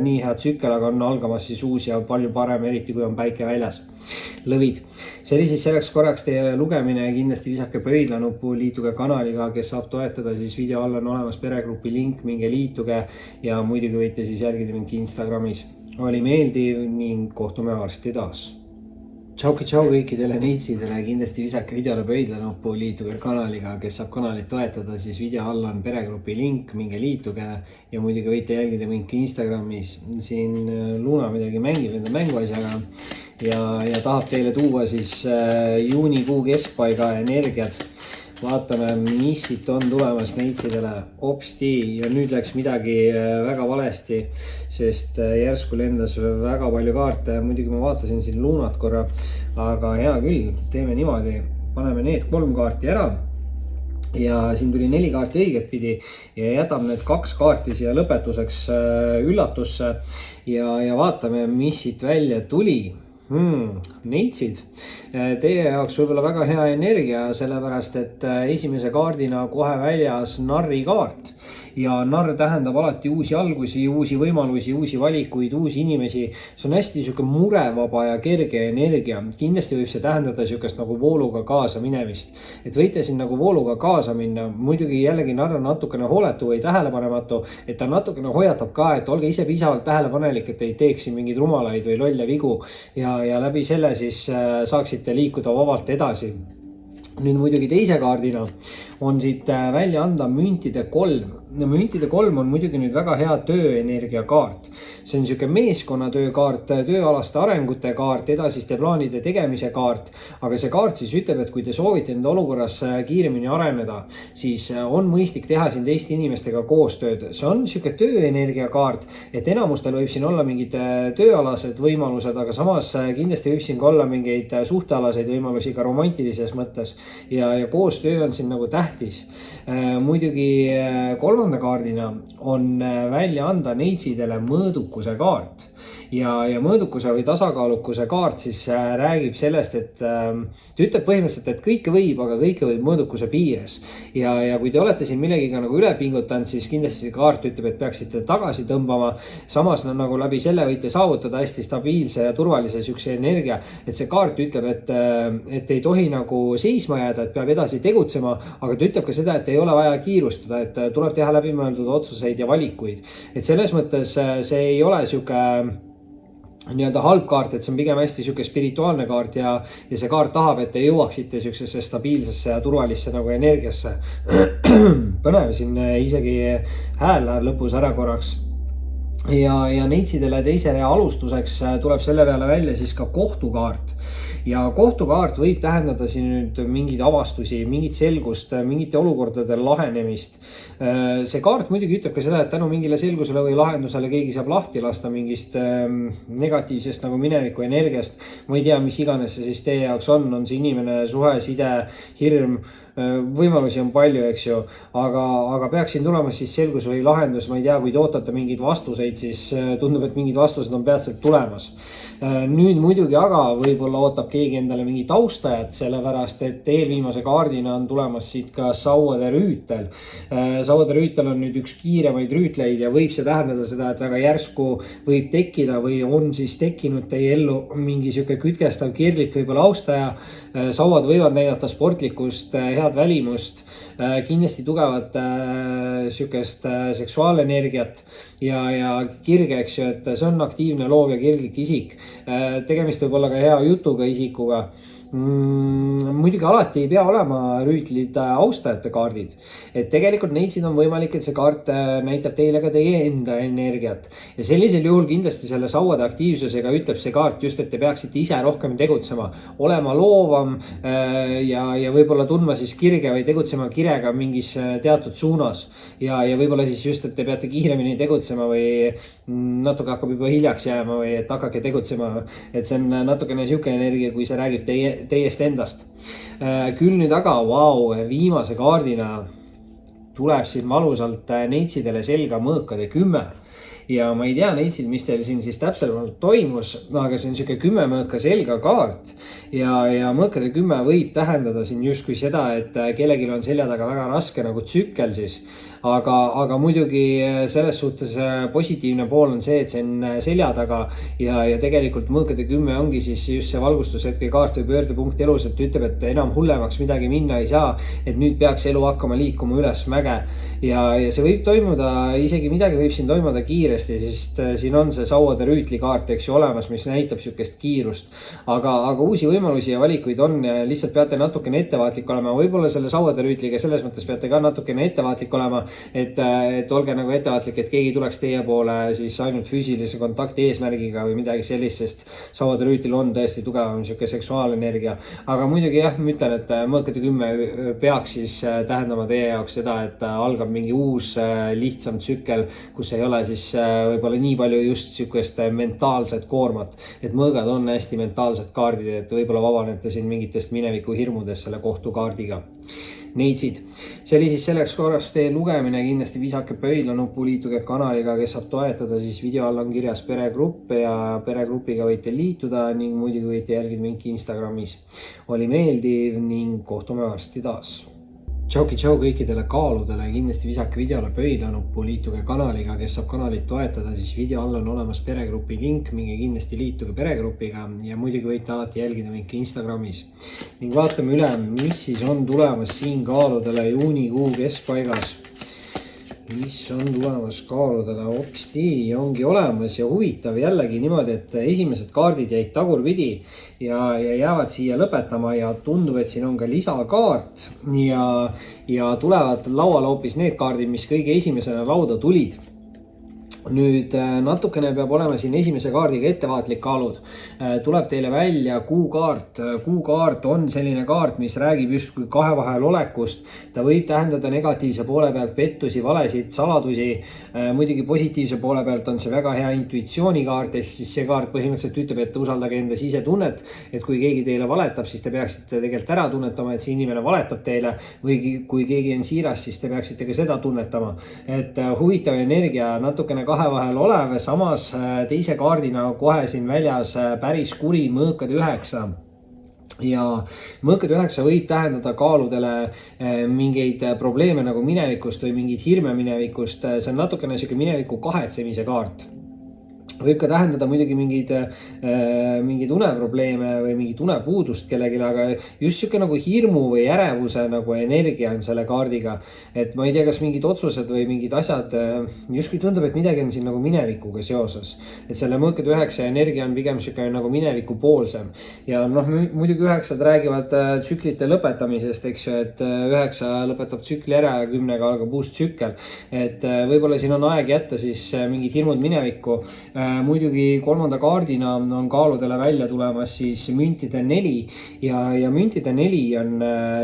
Speaker 1: nii hea tsükkel, aga on algamas siis uus ja palju parem, eriti kui on päike väljas. Lõvid. See oli siis selleks korraks teie lugemine ja kindlasti visake pöidla nupu, liituge kanaliga, kes saab toetada, siis video all on olemas peregrupi link, minge liituge ja muidugi võite siis jälgida mind Instagramis. Oli meeldiv ning kohtume varsti taas. Tšauki tšau kõikidele neitsidele, kindlasti visake videole pöidla nupu, liituge kanaliga, kes saab kanalit toetada, siis video all on peregrupi link, minge liituge ja muidugi võite jälgida mind Instagramis. Siin Luna midagi mängib enda mänguasjaga ja tahab teile tuua siis juunikuu keskpaiga energiat. Vaatame, mis siit on tulemas neitsidele. Opsti ja nüüd läks midagi väga valesti, sest järsku lendas väga palju kaarte. Muidugi ma vaatasin siin Lunat korra, aga hea küll, teeme niimoodi. Paneme need 3 kaarti ära ja siin tuli 4 kaarti õiget pidi ja jätab need 2 kaarti siia lõpetuseks üllatusse ja vaatame, mis siit välja tuli. Neitsid, teie jaoks võib-olla väga hea energia, sellepärast et esimese kaardina kohe väljas narri kaart ja narr tähendab alati uusi algusi, uusi võimalusi, uusi valikuid, uusi inimesi. See on hästi sihuke murevaba ja kerge energia. Kindlasti võib see tähendada sihukest nagu vooluga kaasa minemist, et võite siin nagu vooluga kaasa minna. Muidugi jällegi narr on natukene hooletu või tähelepanematu, et ta natukene hoiatab ka, et olge ise piisavalt tähelepanelik, et ei teeks siin mingeid rumalaid või lolle vigu ja läbi selle siis saaksite liikuda vabalt edasi. Nüüd muidugi teise kaardina on siit välja anda müntide 3. Müntide 3 on muidugi nüüd väga hea tööenergia kaart. See on sihuke meeskonnatöö kaart, tööalaste arengute kaart, edasiste plaanide tegemise kaart. Aga see kaart siis ütleb, et kui te soovite enda olukorras kiiremini areneda, siis on mõistlik teha siin teiste inimestega koostööd. See on sihuke tööenergia kaart, et enamustel võib siin olla mingid tööalased võimalused, aga samas kindlasti võib siin ka olla mingeid suhtealaseid võimalusi ka romantilises mõttes ja koostöö on siin nagu tähtis. Muidugi kolmanda kaardina on välja anda neitsidele mõõdukuse kaart ja mõõdukuse või tasakaalukuse kaart siis räägib sellest, et ta ütleb põhimõtteliselt, et kõike võib, aga kõike võib mõõdukuse piires ja kui te olete siin millegiga nagu üle pingutanud, siis kindlasti see kaart ütleb, et peaksite tagasi tõmbama. Samas nagu läbi selle võite saavutada hästi stabiilse ja turvalise sükse energia, et see kaart ütleb, et ei tohi nagu seisma jääda, et peab edasi tegutsema, aga ta ütleb ka seda, et ei ole vaja kiirustada, et tuleb teha läbimõeldud otsuseid ja valikuid. Et selles mõttes see ei ole sihuke nii-öelda halb kaart, et see on pigem hästi sihuke spirituaalne kaart ja see kaart tahab, et te jõuaksite siuksesse stabiilsesse ja turvalisse nagu energiasse. Põnev siin isegi hääl läheb lõpus ära korraks. Ja neitsidele teise rea alustuseks tuleb selle peale välja siis ka kohtukaart. Ja kohtukaart võib tähendada siin nüüd mingeid avastusi, mingit selgust, mingite olukordade lahenemist. See kaart muidugi ütleb ka seda, et tänu mingile selgusele või lahendusele keegi saab lahti lasta mingist negatiivsest nagu mineviku energiast. Ma ei tea, mis iganes see siis teie jaoks on see inimene, suhe, side, hirm, võimalusi on palju, eks ju, aga peaks siin tulema siis selgus või lahendus. Ma ei tea, kui te ootate mingeid vastuseid, siis tundub, et mingid vastused on peatselt tulemas. Nüüd muidugi aga võib-olla ootab keegi endale mingi taustajat, sellepärast et eelviimase kaardina on tulemas siit ka sauade rüütel. Sauade rüütel on nüüd üks kiiremaid rüütleid ja võib see tähendada seda, et väga järsku võib tekkida või on siis tekkinud teie ellu mingi sihuke kütkestav, kirglik võib-olla austaja. Sauad võivad näidata sportlikkust, head välimust, kindlasti tugevat sihukest seksuaalenergiat ja kirge, eks ju, et see on aktiivne, loov ja kirglik isik. Tegemist võib olla ka hea jutuga isikuga. Muidugi alati ei pea olema rüütlid austajate kaardid, et tegelikult neitsid on võimalik, et see kaart näitab teile ka teie enda energiat ja sellisel juhul kindlasti selle sauade aktiivsusega ütleb see kaart just, et te peaksite ise rohkem tegutsema, olema loovam ja võib-olla tundma siis kirge või tegutsema kirega mingis teatud suunas ja võib-olla siis just, et te peate kiiremini tegutsema või natuke hakkab juba hiljaks jääma või et hakake tegutsema, et see on natukene sihuke energia, kui see räägib teiest endast. Küll nüüd aga, viimase kaardina tuleb siin valusalt neitsidele selga mõõkade 10. Ja ma ei tea neitsid, mis teil siin siis täpselt toimus, aga see on sihuke 10 mõõka selga kaart ja mõõkade 10 võib tähendada siin justkui seda, et kellelgi on selja taga väga raske nagu tsükkel siis. Aga muidugi selles suhtes positiivne pool on see, et see on selja taga ja tegelikult mõõkade 10 ongi siis just see valgustushetke kaart või pöördepunkt elus, et ütleb, et enam hullemaks midagi minna ei saa, et nüüd peaks elu hakkama liikuma üles mäge ja see võib toimuda, isegi midagi võib siin toimuda kiiresti, sest siin on see sauade rüütli kaart, eks ju, olemas, mis näitab sihukest kiirust, aga uusi võimalusi ja valikuid on ja lihtsalt peate natukene ettevaatlik olema, võib-olla selle sauade rüütliga selles mõttes peate ka natukene ettevaatlik olema, et olge nagu ettevaatlik, et keegi tuleks teie poole siis ainult füüsilise kontakti eesmärgiga või midagi sellist, sest sauade rüütil on tõesti tugevam sihuke seksuaalenergia, aga muidugi jah, ma ütlen, et mõõkade 10 peaks siis tähendama teie jaoks seda, et algab mingi uus lihtsam tsükkel, kus ei ole siis võib-olla nii palju just sihukest mentaalset koormat, et mõõgad on hästi mentaalsed kaardid, et võib-olla vabanete siin mingitest mineviku hirmudest selle kohtukaardiga. neitsid. See oli siis selleks korras teie lugemine, kindlasti visake pöidla nuppu, liituge kanaliga, kes saab toetada, siis video all on kirjas peregrupp ja peregrupiga võite liituda ning muidugi võite jälgida mind Instagramis. Oli meeldiv ning kohtume varsti taas. Tšau kõikidele kaaludele, kindlasti visake videole pöidla nuppu, liituge kanaliga, kes saab kanalit toetada, siis video all on olemas peregrupi link, minge kindlasti liituge peregrupiga ja muidugi võite alati jälgida mind Instagramis. Ning vaatame üle, mis siis on tulemas siin kaaludele juunikuu keskpaigas. Mis on tulemas kaaludele hopsti, ongi olemas ja huvitav jällegi niimoodi, et esimesed kaardid jäid tagurpidi ja jäävad siia lõpetama ja tundub, et siin on ka lisakaart ja tulevad lauale hoopis need kaardid, mis kõige esimesena lauda tulid. Nüüd natukene peab olema siin esimese kaardiga ettevaatlik kaalud. Tuleb teile välja kuukaart. Kuukaart on selline kaart, mis räägib justkui kahe vahel olekust. Ta võib tähendada negatiivse poole pealt pettusi, valesid, saladusi. Muidugi positiivse poole pealt on see väga hea intuitsioonikaart, ehk siis see kaart põhimõtteliselt ütleb, et usaldage enda sisetunnet, et kui keegi teile valetab, siis te peaksite tegelikult ära tunnetama, et see inimene valetab teile, või kui keegi on siiras, siis te peaksite ka seda tunnetama. Et huvitav energia natukene kahe vahel olev, samas teise kaardina kohe siin väljas päris kuri mõõkade 9. Ja mõõkade 9 võib tähendada kaaludele mingeid probleeme nagu minevikust või mingeid hirme minevikust. See on natukene siuke mineviku kahetsemise kaart. Võib ka tähendada muidugi mingeid uneprobleeme või mingit unepuudust kellegile, aga just siuke nagu hirmu või ärevuse nagu energia on selle kaardiga. Et ma ei tea, kas mingid otsused või mingid asjad, justkui tundub, et midagi on siin nagu minevikuga seoses. Et selle mõõkade 9 energia on pigem siuke nagu mineviku poolsem. Ja muidugi 9 räägivad tsüklite lõpetamisest, eks ju, et 9 lõpetab tsükli ära ja 10 algab uus tsükkel. Et võib-olla siin on aeg jätta siis mingid hirmud minevikku. Muidugi kolmanda kaardina on kaaludele välja tulemas siis müntide 4 ja müntide 4 on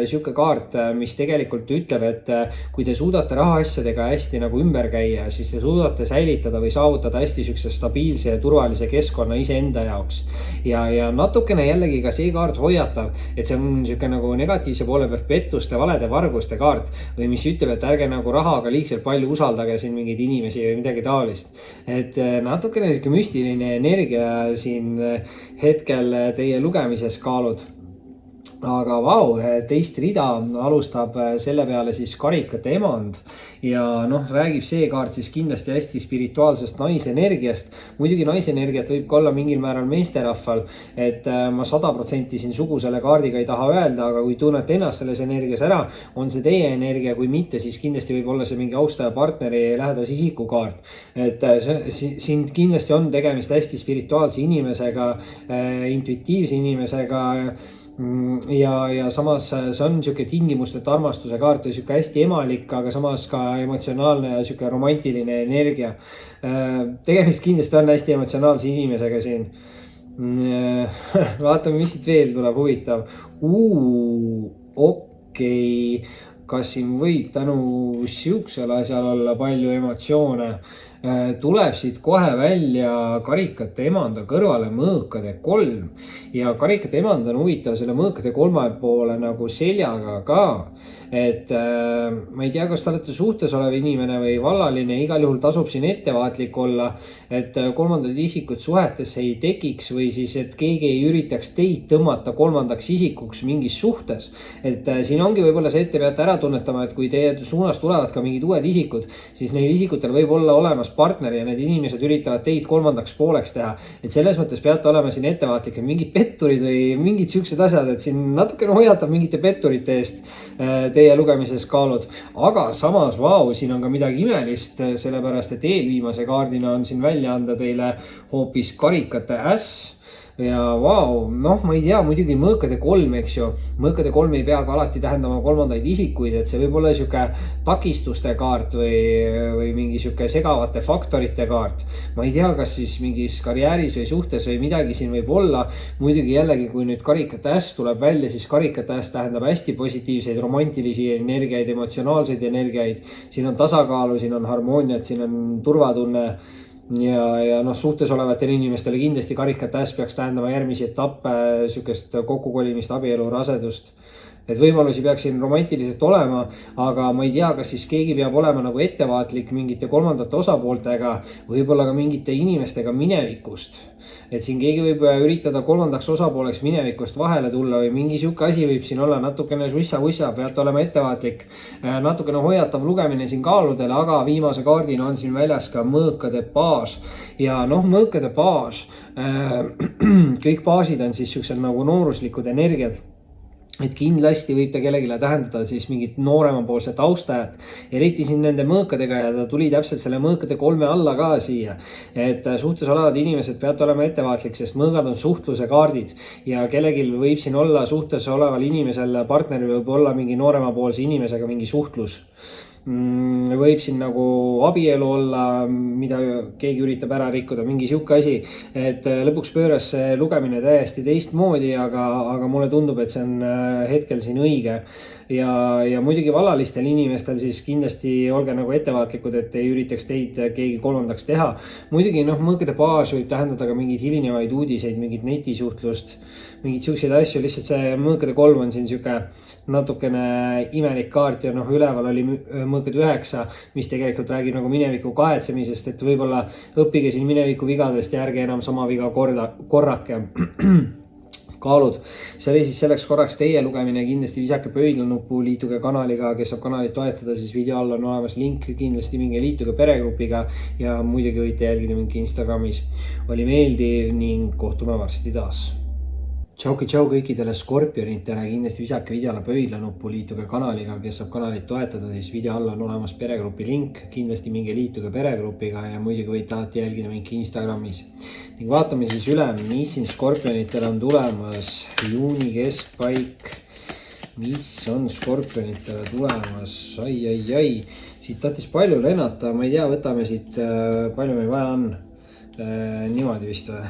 Speaker 1: siuke kaart, mis tegelikult ütleb, et kui te suudate rahaasjadega hästi nagu ümber käia, siis te suudate säilitada või saavutada hästi siukse stabiilse ja turvalise keskkonna iseenda jaoks. Ja natukene jällegi ka see kaart hoiatab, et see on siuke nagu negatiivse poole pealt pettuste, valede, varguste kaart või mis ütleb, et ärge nagu rahaga liigselt palju usaldage siin mingeid inimesi või midagi taolist. Et natukene siuke müstiline energia siin hetkel teie lugemises kaalud. Aga vau, teist rida alustab selle peale siis karikate emand ja räägib see kaart siis kindlasti hästi spirituaalsest naisenergiast. Muidugi naisenergiat võib ka olla mingil määral meesterahval, et ma 100% siin sugu selle kaardiga ei taha öelda, aga kui tunnete ennast selles energias ära, on see teie energia, kui mitte, siis kindlasti võib olla see mingi austaja partneri lähedase isiku kaart. Et siin kindlasti on tegemist hästi spirituaalse inimesega, intuitiivse inimesega ja samas see on siuke tingimusteta armastuse kaart või siuke hästi emalik, aga samas ka emotsionaalne ja siuke romantiline energia. Tegemist kindlasti on hästi emotsionaalse inimesega siin. Vaatame, mis siit veel tuleb huvitav. Okei. Kas siin võib tänu siuksele asjal olla palju emotsioone? Tuleb siit kohe välja karikate emanda kõrvale mõõkade 3 ja karikate emand on huvitav selle mõõkade 3 poole nagu seljaga ka. Et ma ei tea, kas te olete suhtes olev inimene või vallaline, igal juhul tasub siin ettevaatlik olla, et kolmandad isikud suhetesse ei tekiks või siis, et keegi ei üritaks teid tõmmata kolmandaks isikuks mingis suhtes. Et siin ongi võib-olla see, et te peate ära tunnetama, et kui teie suunas tulevad ka mingid uued isikud, siis neil isikutel võib olla olemas partner ja need inimesed üritavad teid kolmandaks pooleks teha. Et selles mõttes peate olema siin ettevaatlik, et mingid petturid või mingid siuksed asjad, et siin natukene hoiatab mingite petturite eest teie lugemises kaalud. Aga samas, vau, siin on ka midagi imelist, sellepärast et eelviimase kaardina on siin välja anda teile hoopis karikate äss. Ja vau, ma ei tea, muidugi mõõkade 3, eks ju. Mõõkade 3 ei pea ka alati tähendama kolmandaid isikuid, et see võib olla siuke takistuste kaart või mingi siuke segavate faktorite kaart. Ma ei tea, kas siis mingis karjääris või suhtes või midagi siin võib olla. Muidugi jällegi, kui nüüd karikate äss tuleb välja, siis karikate äss tähendab hästi positiivseid romantilisi energiaid, emotsionaalseid energiaid. Siin on tasakaalu, siin on harmooniat, siin on turvatunne. Ja suhtes olevatele inimestele kindlasti karikate äss peaks tähendama järgmisi etappe, siukest kokkukolimist, abielu, rasedust. et võimalusi peaks siin romantiliselt olema, aga ma ei tea, kas siis keegi peab olema nagu ettevaatlik mingite kolmandate osapooltega, võib-olla ka mingite inimestega minevikust. Et siin keegi võib üritada kolmandaks osapooleks minevikust vahele tulla või mingi siuke asi võib siin olla natukene suissa-vussa, peate olema ettevaatlik. Natukene hoiatav lugemine siin kaaludel, aga viimase kaardina on siin väljas ka mõõkade baas. Ja mõõkade baas, kõik baasid on siis siuksed nagu nooruslikud energiad. Et kindlasti võib ta kellelegi tähendada siis mingit nooremapoolset austajat, eriti siin nende mõõkadega ja ta tuli täpselt selle mõõkade 3 alla ka siia. Et suhtes olevad inimesed peavad olema ettevaatlik, sest mõõgad on suhtluse kaardid ja kellelgi võib siin olla suhtes oleval inimesel, partneril võib olla mingi nooremapoolse inimesega mingi suhtlus. Võib siin nagu abielu olla, mida keegi üritab ära rikkuda, mingi siuke asi, et lõpuks pööras see lugemine täiesti teistmoodi, aga mulle tundub, et see on hetkel siin õige. Ja muidugi vallalistel inimestel siis kindlasti olge nagu ettevaatlikud, et ei üritaks teid keegi kolmandaks teha. Muidugi mõõkade baas võib tähendada ka mingeid hilinevaid uudiseid, mingit netisuhtlust, mingid siukseid asju, lihtsalt see mõõkade 3 on siin siuke natukene imelik kaart ja üleval oli mõõkade 9, mis tegelikult räägib nagu mineviku kahetsemisest, et võib-olla õppige siin mineviku vigadest ja ärge enam sama viga korrake. Kaalud. See oli siis selleks korraks teie lugemine, kindlasti visake pöidlanupu, liituge kanaliga, kes saab kanalit toetada, siis video all on olemas link, kindlasti minge liituge peregrupiga ja muidugi võite jälgida mingi Instagramis. Oli meeldiv ning kohtume varsti taas. Tšau kõikidele skorpionitele, kindlasti visake videole pöidlanupu, liituge kanaliga, kes saab kanalit toetada, siis video all on olemas peregrupi link, kindlasti minge liituge peregrupiga ja muidugi võite alati jälgida mingi Instagramis. Ning vaatame siis üle, mis siin skorpionitel on tulemas, juuni keskpaik, mis on skorpionitele tulemas, ai, siit tahtis palju lennata, ma ei tea, võtame siit, palju meil vaja on, niimoodi vist või?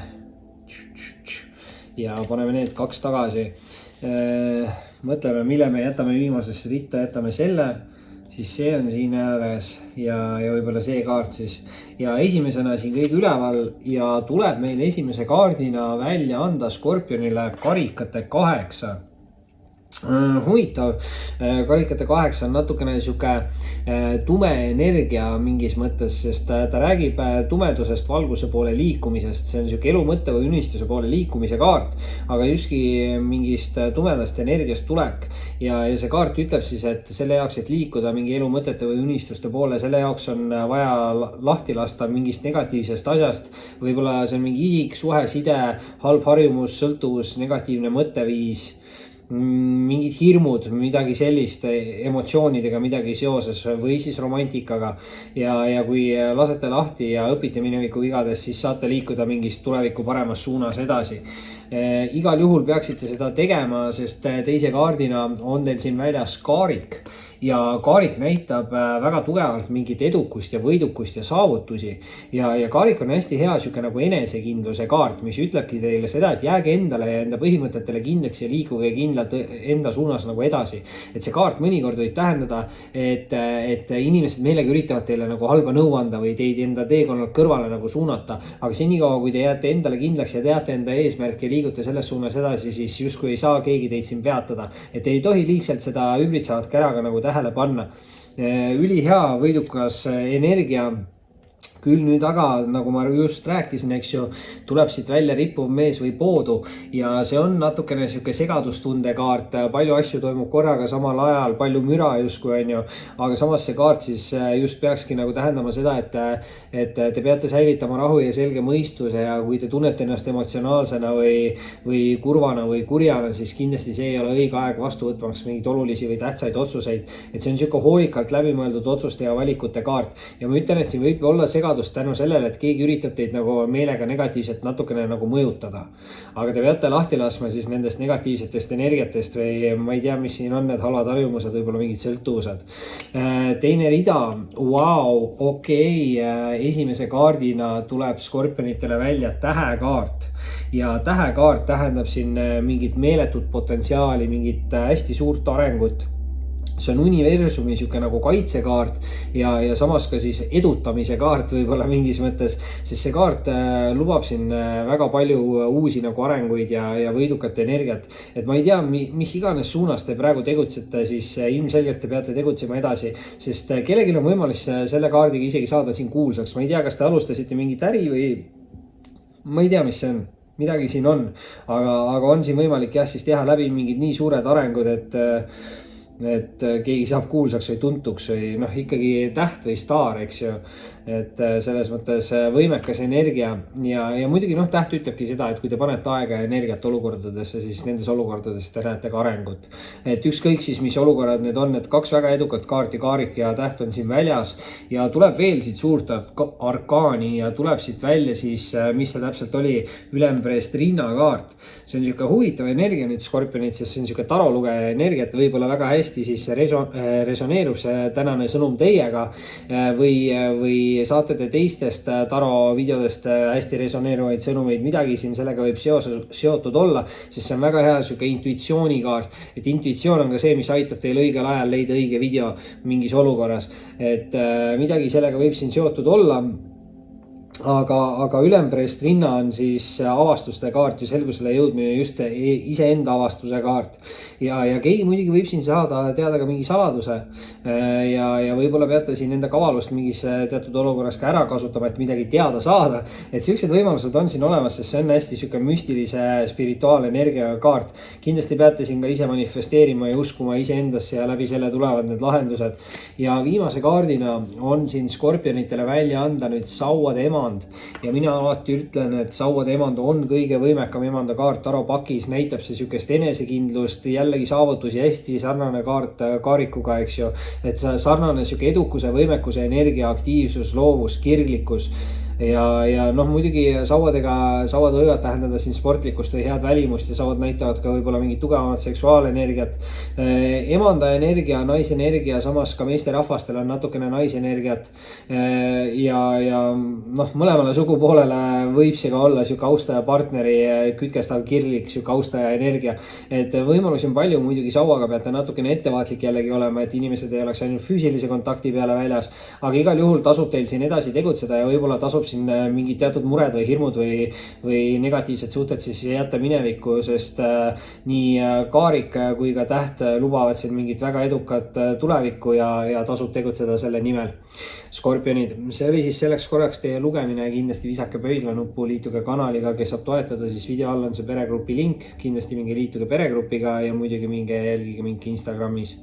Speaker 1: Ja paneme need 2 tagasi. Mõtleme, mille me jätame viimasesse ritta, jätame selle, siis see on siin ääres ja võib-olla see kaart siis. Ja esimesena siin kõige üleval ja tuleb meil esimese kaardina välja anda skorpionile karikate 8. Huvitav, karikate 8 on natukene siuke tume energia mingis mõttes, sest ta räägib tumedusest valguse poole liikumisest, see on siuke elu mõtte või unistuse poole liikumise kaart, aga justki mingist tumedast energiast tulek ja see kaart ütleb siis, et selle jaoks, et liikuda mingi elu mõtete või unistuste poole, selle jaoks on vaja lahti lasta mingist negatiivsest asjast, võib-olla see on mingi isik, suhe, side, halb harjumus, sõltuvus, negatiivne mõtteviis, mingid hirmud, midagi sellist emotsioonidega midagi seoses või siis romantikaga ja kui lasete lahti ja õpite mineviku vigadest, siis saate liikuda mingist tuleviku paremas suunas edasi. Igal juhul peaksite seda tegema, sest teise kaardina on teil siin väljas kaarik ja kaarik näitab väga tugevalt mingit edukust ja võidukust ja saavutusi ja kaarik on hästi hea siuke nagu enesekindluse kaart, mis ütlebki teile seda, et jääge endale ja enda põhimõtetele kindlaks ja liikuge kindlalt enda suunas nagu edasi. Et see kaart mõnikord võib tähendada, et inimesed meelega üritavad teile nagu halba nõu anda või teid enda teekonnalt kõrvale nagu suunata, aga senikaua kui te jääte endale kindlaks ja teate enda eesmärki ja liigute selles suunas edasi, siis justkui ei saa keegi teid siin peatada, et ei tohi liigselt seda ümbritsevat käraga nagu tähele panna. Ülihea võidukas energia. Küll nüüd aga, nagu ma just rääkisin, eks ju, tuleb siit välja rippuv mees või poodu ja see on natukene siuke segadustunde kaart, palju asju toimub korraga samal ajal, palju müra justkui on ju, aga samas see kaart siis just peakski nagu tähendama seda, et te peate säilitama rahu ja selge mõistuse ja kui te tunnete ennast emotsionaalsena või kurvana või kurjana, siis kindlasti see ei ole õige aeg vastu võtmaks mingeid olulisi või tähtsaid otsuseid, et see on siuke hoolikalt läbimõeldud otsuste ja valikute kaart ja ma ütlen, et siin võib olla segadus tänu sellele, et keegi üritab teid nagu meelega negatiivselt natukene nagu mõjutada. Aga te peate lahti laskma siis nendest negatiivsetest energiatest või ma ei tea, mis siin on need halvad harjumused, võib-olla mingid sõltuvused. Teine rida, esimese kaardina tuleb skorpionitele välja tähekaart ja tähekaart tähendab siin mingit meeletut potentsiaali, mingit hästi suurt arengut. see on universumi sihuke nagu kaitsekaart ja samas ka siis edutamise kaart võib-olla mingis mõttes, sest see kaart lubab siin väga palju uusi nagu arenguid ja võidukat energiat. Et ma ei tea, mis iganes suunas te praegu tegutsete, siis ilmselgelt te peate tegutsema edasi, sest kellelgi on võimalik selle kaardiga isegi saada siin kuulsaks. Ma ei tea, kas te alustasite mingit äri või ma ei tea, mis see on. Midagi siin on, aga on siin võimalik jah, siis teha läbi mingid nii suured arengud, et keegi saab kuulsaks või tuntuks või noh, ikkagi täht või staar, eks ju. Et selles mõttes võimekas energia ja muidugi noh, täht ütlebki seda, et kui te panete aega ja energiat olukordadesse, siis nendes olukordades te näete ka arengut. Et ükskõik siis, mis olukorrad need on, et kaks väga edukat kaarti, kaarik ja täht on siin väljas ja tuleb veel siit suurt arkaani ja tuleb siit välja siis, mis see täpselt oli, Ülempreestrinna kaart. See on siuke huvitav energia nüüd Skorpionid, sest see on siuke tarolugeja energia, et võib-olla väga hästi siis resoneerub see tänane sõnum teiega või saate te teistest taro videodest hästi resoneeruvaid sõnumeid, midagi siin sellega võib seotud olla, sest see on väga hea siuke intuitsioonikaart, et intuitsioon on ka see, mis aitab teil õigel ajal leida õige video mingis olukorras, et midagi sellega võib siin seotud olla. Aga Ülempreestrinna on siis avastuste kaart ja selgusele jõudmine, just iseenda avastuse kaart ja keegi muidugi võib siin saada teada ka mingi saladuse ja võib-olla peate siin enda kavalust mingis teatud olukorras ka ära kasutama, et midagi teada saada, et sellised võimalused on siin olemas, sest see on hästi siuke müstilise spirituaalenergia kaart. Kindlasti peate siin ka ise manifesteerima ja uskuma iseendasse ja läbi selle tulevad need lahendused ja viimase kaardina on siin Skorpionitele välja anda nüüd sauade ema. Ja mina alati ütlen, et sauade emand on kõige võimekam emanda kaart taro pakis, näitab see sükest enesekindlust, jällegi saavutusi, hästi sarnane kaart kaarikuga, eks ju, et sarnane süke edukuse, võimekuse, energia, aktiivsus, loovus, kirglikkus. Ja noh, muidugi sauad võivad tähendada siin sportlikkust või head välimust ja sauad näitavad ka võib-olla mingit tugevamat seksuaalenergiat. Emanda energia, naisenergia, samas ka meesterahvastel on natukene naisenergiat ja noh, mõlemale sugupoolele võib see ka olla siuke austaja partneri kütkestav kirglik, siuke austaja energia, et võimalusi on palju. Muidugi sauaga peate natukene ettevaatlik jällegi olema, et inimesed ei oleks ainult füüsilise kontakti peale väljas, aga igal juhul tasub teil siin edasi tegutseda ja võib-olla tasub siin mingid teatud mured või hirmud või negatiivsed suhted siis jätta minevikku, sest nii kaarik kui ka täht lubavad siin mingit väga edukat tulevikku ja tasub tegutseda selle nimel. Skorpionid, see oli siis selleks korraks teie lugemine ja kindlasti visake pöidla nuppu, liituge kanaliga, kes saab toetada, siis video all on see peregrupi link, kindlasti minge liituge peregrupiga ja muidugi minge jälgige mind Instagramis.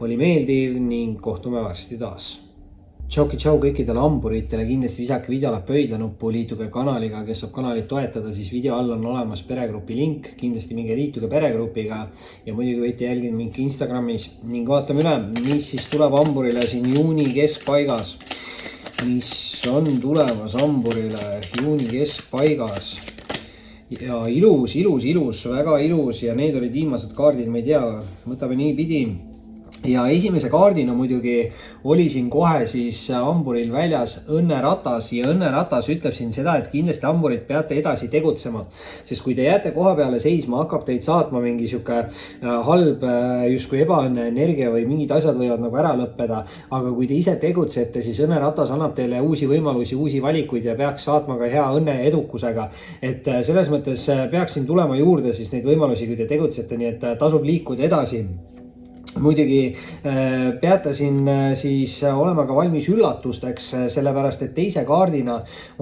Speaker 1: Oli meeldiv ning kohtume varsti taas. Tšau kõikidele hamburitele, kindlasti visake videole pöidla nuppu, liituge kanaliga, kes saab kanalit toetada, siis video all on olemas peregrupi link, kindlasti minge liituge peregrupiga ja muidugi võite jälgida mind Instagramis ning vaatame üle, mis siis tuleb hamburile siin juuni keskpaigas. Mis on tulemas hamburile juuni keskpaigas ja ilus, väga ilus ja need olid viimased kaardid, ma ei tea, võtame nii pidi. Ja esimese kaardina muidugi oli siin kohe siis hamburil väljas õnneratas ja õnneratas ütleb siin seda, et kindlasti hamburid peate edasi tegutsema, sest kui te jääte koha peale seisma, hakkab teid saatma mingi siuke halb, justkui ebaõnne energia või mingid asjad võivad nagu ära lõppeda, aga kui te ise tegutsete, siis õnneratas annab teile uusi võimalusi, uusi valikuid ja peaks saatma ka hea õnne ja edukusega, et selles mõttes peaks siin tulema juurde siis neid võimalusi, kui te tegutsete, nii et tasub liikuda edasi. Muidugi peate siin siis olema ka valmis üllatusteks, sellepärast et teise kaardina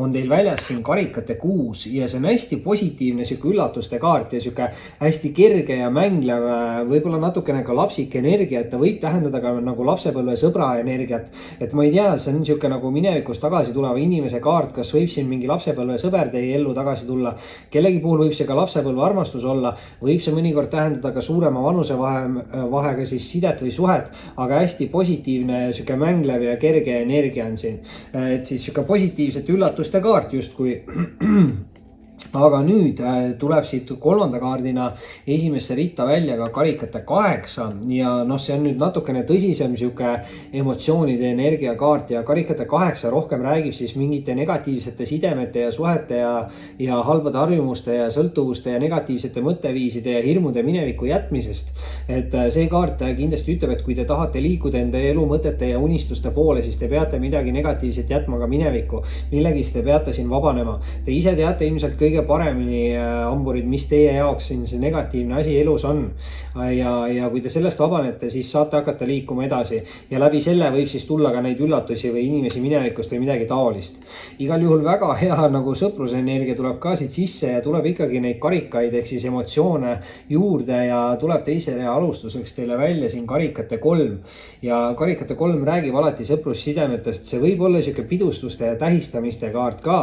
Speaker 1: on teil väljas siin karikate 6 ja see on hästi positiivne siuke üllatuste kaart ja siuke hästi kerge ja mänglev, võib-olla natukene ka lapsik energia, et ta võib tähendada ka nagu lapsepõlve sõbra energiat, et ma ei tea, see on siuke nagu minevikus tagasi tuleva inimese kaart, kas võib siin mingi lapsepõlve sõber teie ellu tagasi tulla, kellegi puhul võib see ka lapsepõlve armastus olla, võib see mõnikord tähendada ka suurema vanusevahega siis sidet või suhet, aga hästi positiivne, siuke mänglev ja kerge energia on siin. Et siis siuke positiivsete üllatuste kaart justkui. aga nüüd tuleb siit kolmanda kaardina esimesse ritta välja ka karikate 8 ja noh, see on nüüd natukene tõsisem sihuke emotsioonide energiakaart ja karikate 8 rohkem räägib siis mingite negatiivsete sidemete ja suhete ja halbade harjumuste ja sõltuvuste ja negatiivsete mõtteviiside ja hirmude mineviku jätmisest. Et see kaart kindlasti ütleb, et kui te tahate liikuda enda elu mõtete ja unistuste poole, siis te peate midagi negatiivset jätma ka minevikku, millegist te peate siin vabanema. Te ise teate ilmselt kõige paremini, hamburid, mis teie jaoks siin see negatiivne asi elus on. Ja kui te sellest vabanete, siis saate hakata liikuma edasi ja läbi selle võib siis tulla ka neid üllatusi või inimesi minevikust või midagi taolist. Igal juhul väga hea nagu sõprusenergia tuleb ka siit sisse ja tuleb ikkagi neid karikaid ehk siis emotsioone juurde ja tuleb teisele alustuseks teile välja siin karikate 3. Ja karikate 3 räägib alati sõprussidemetest. See võib olla siuke pidustuste ja tähistamiste kaart ka,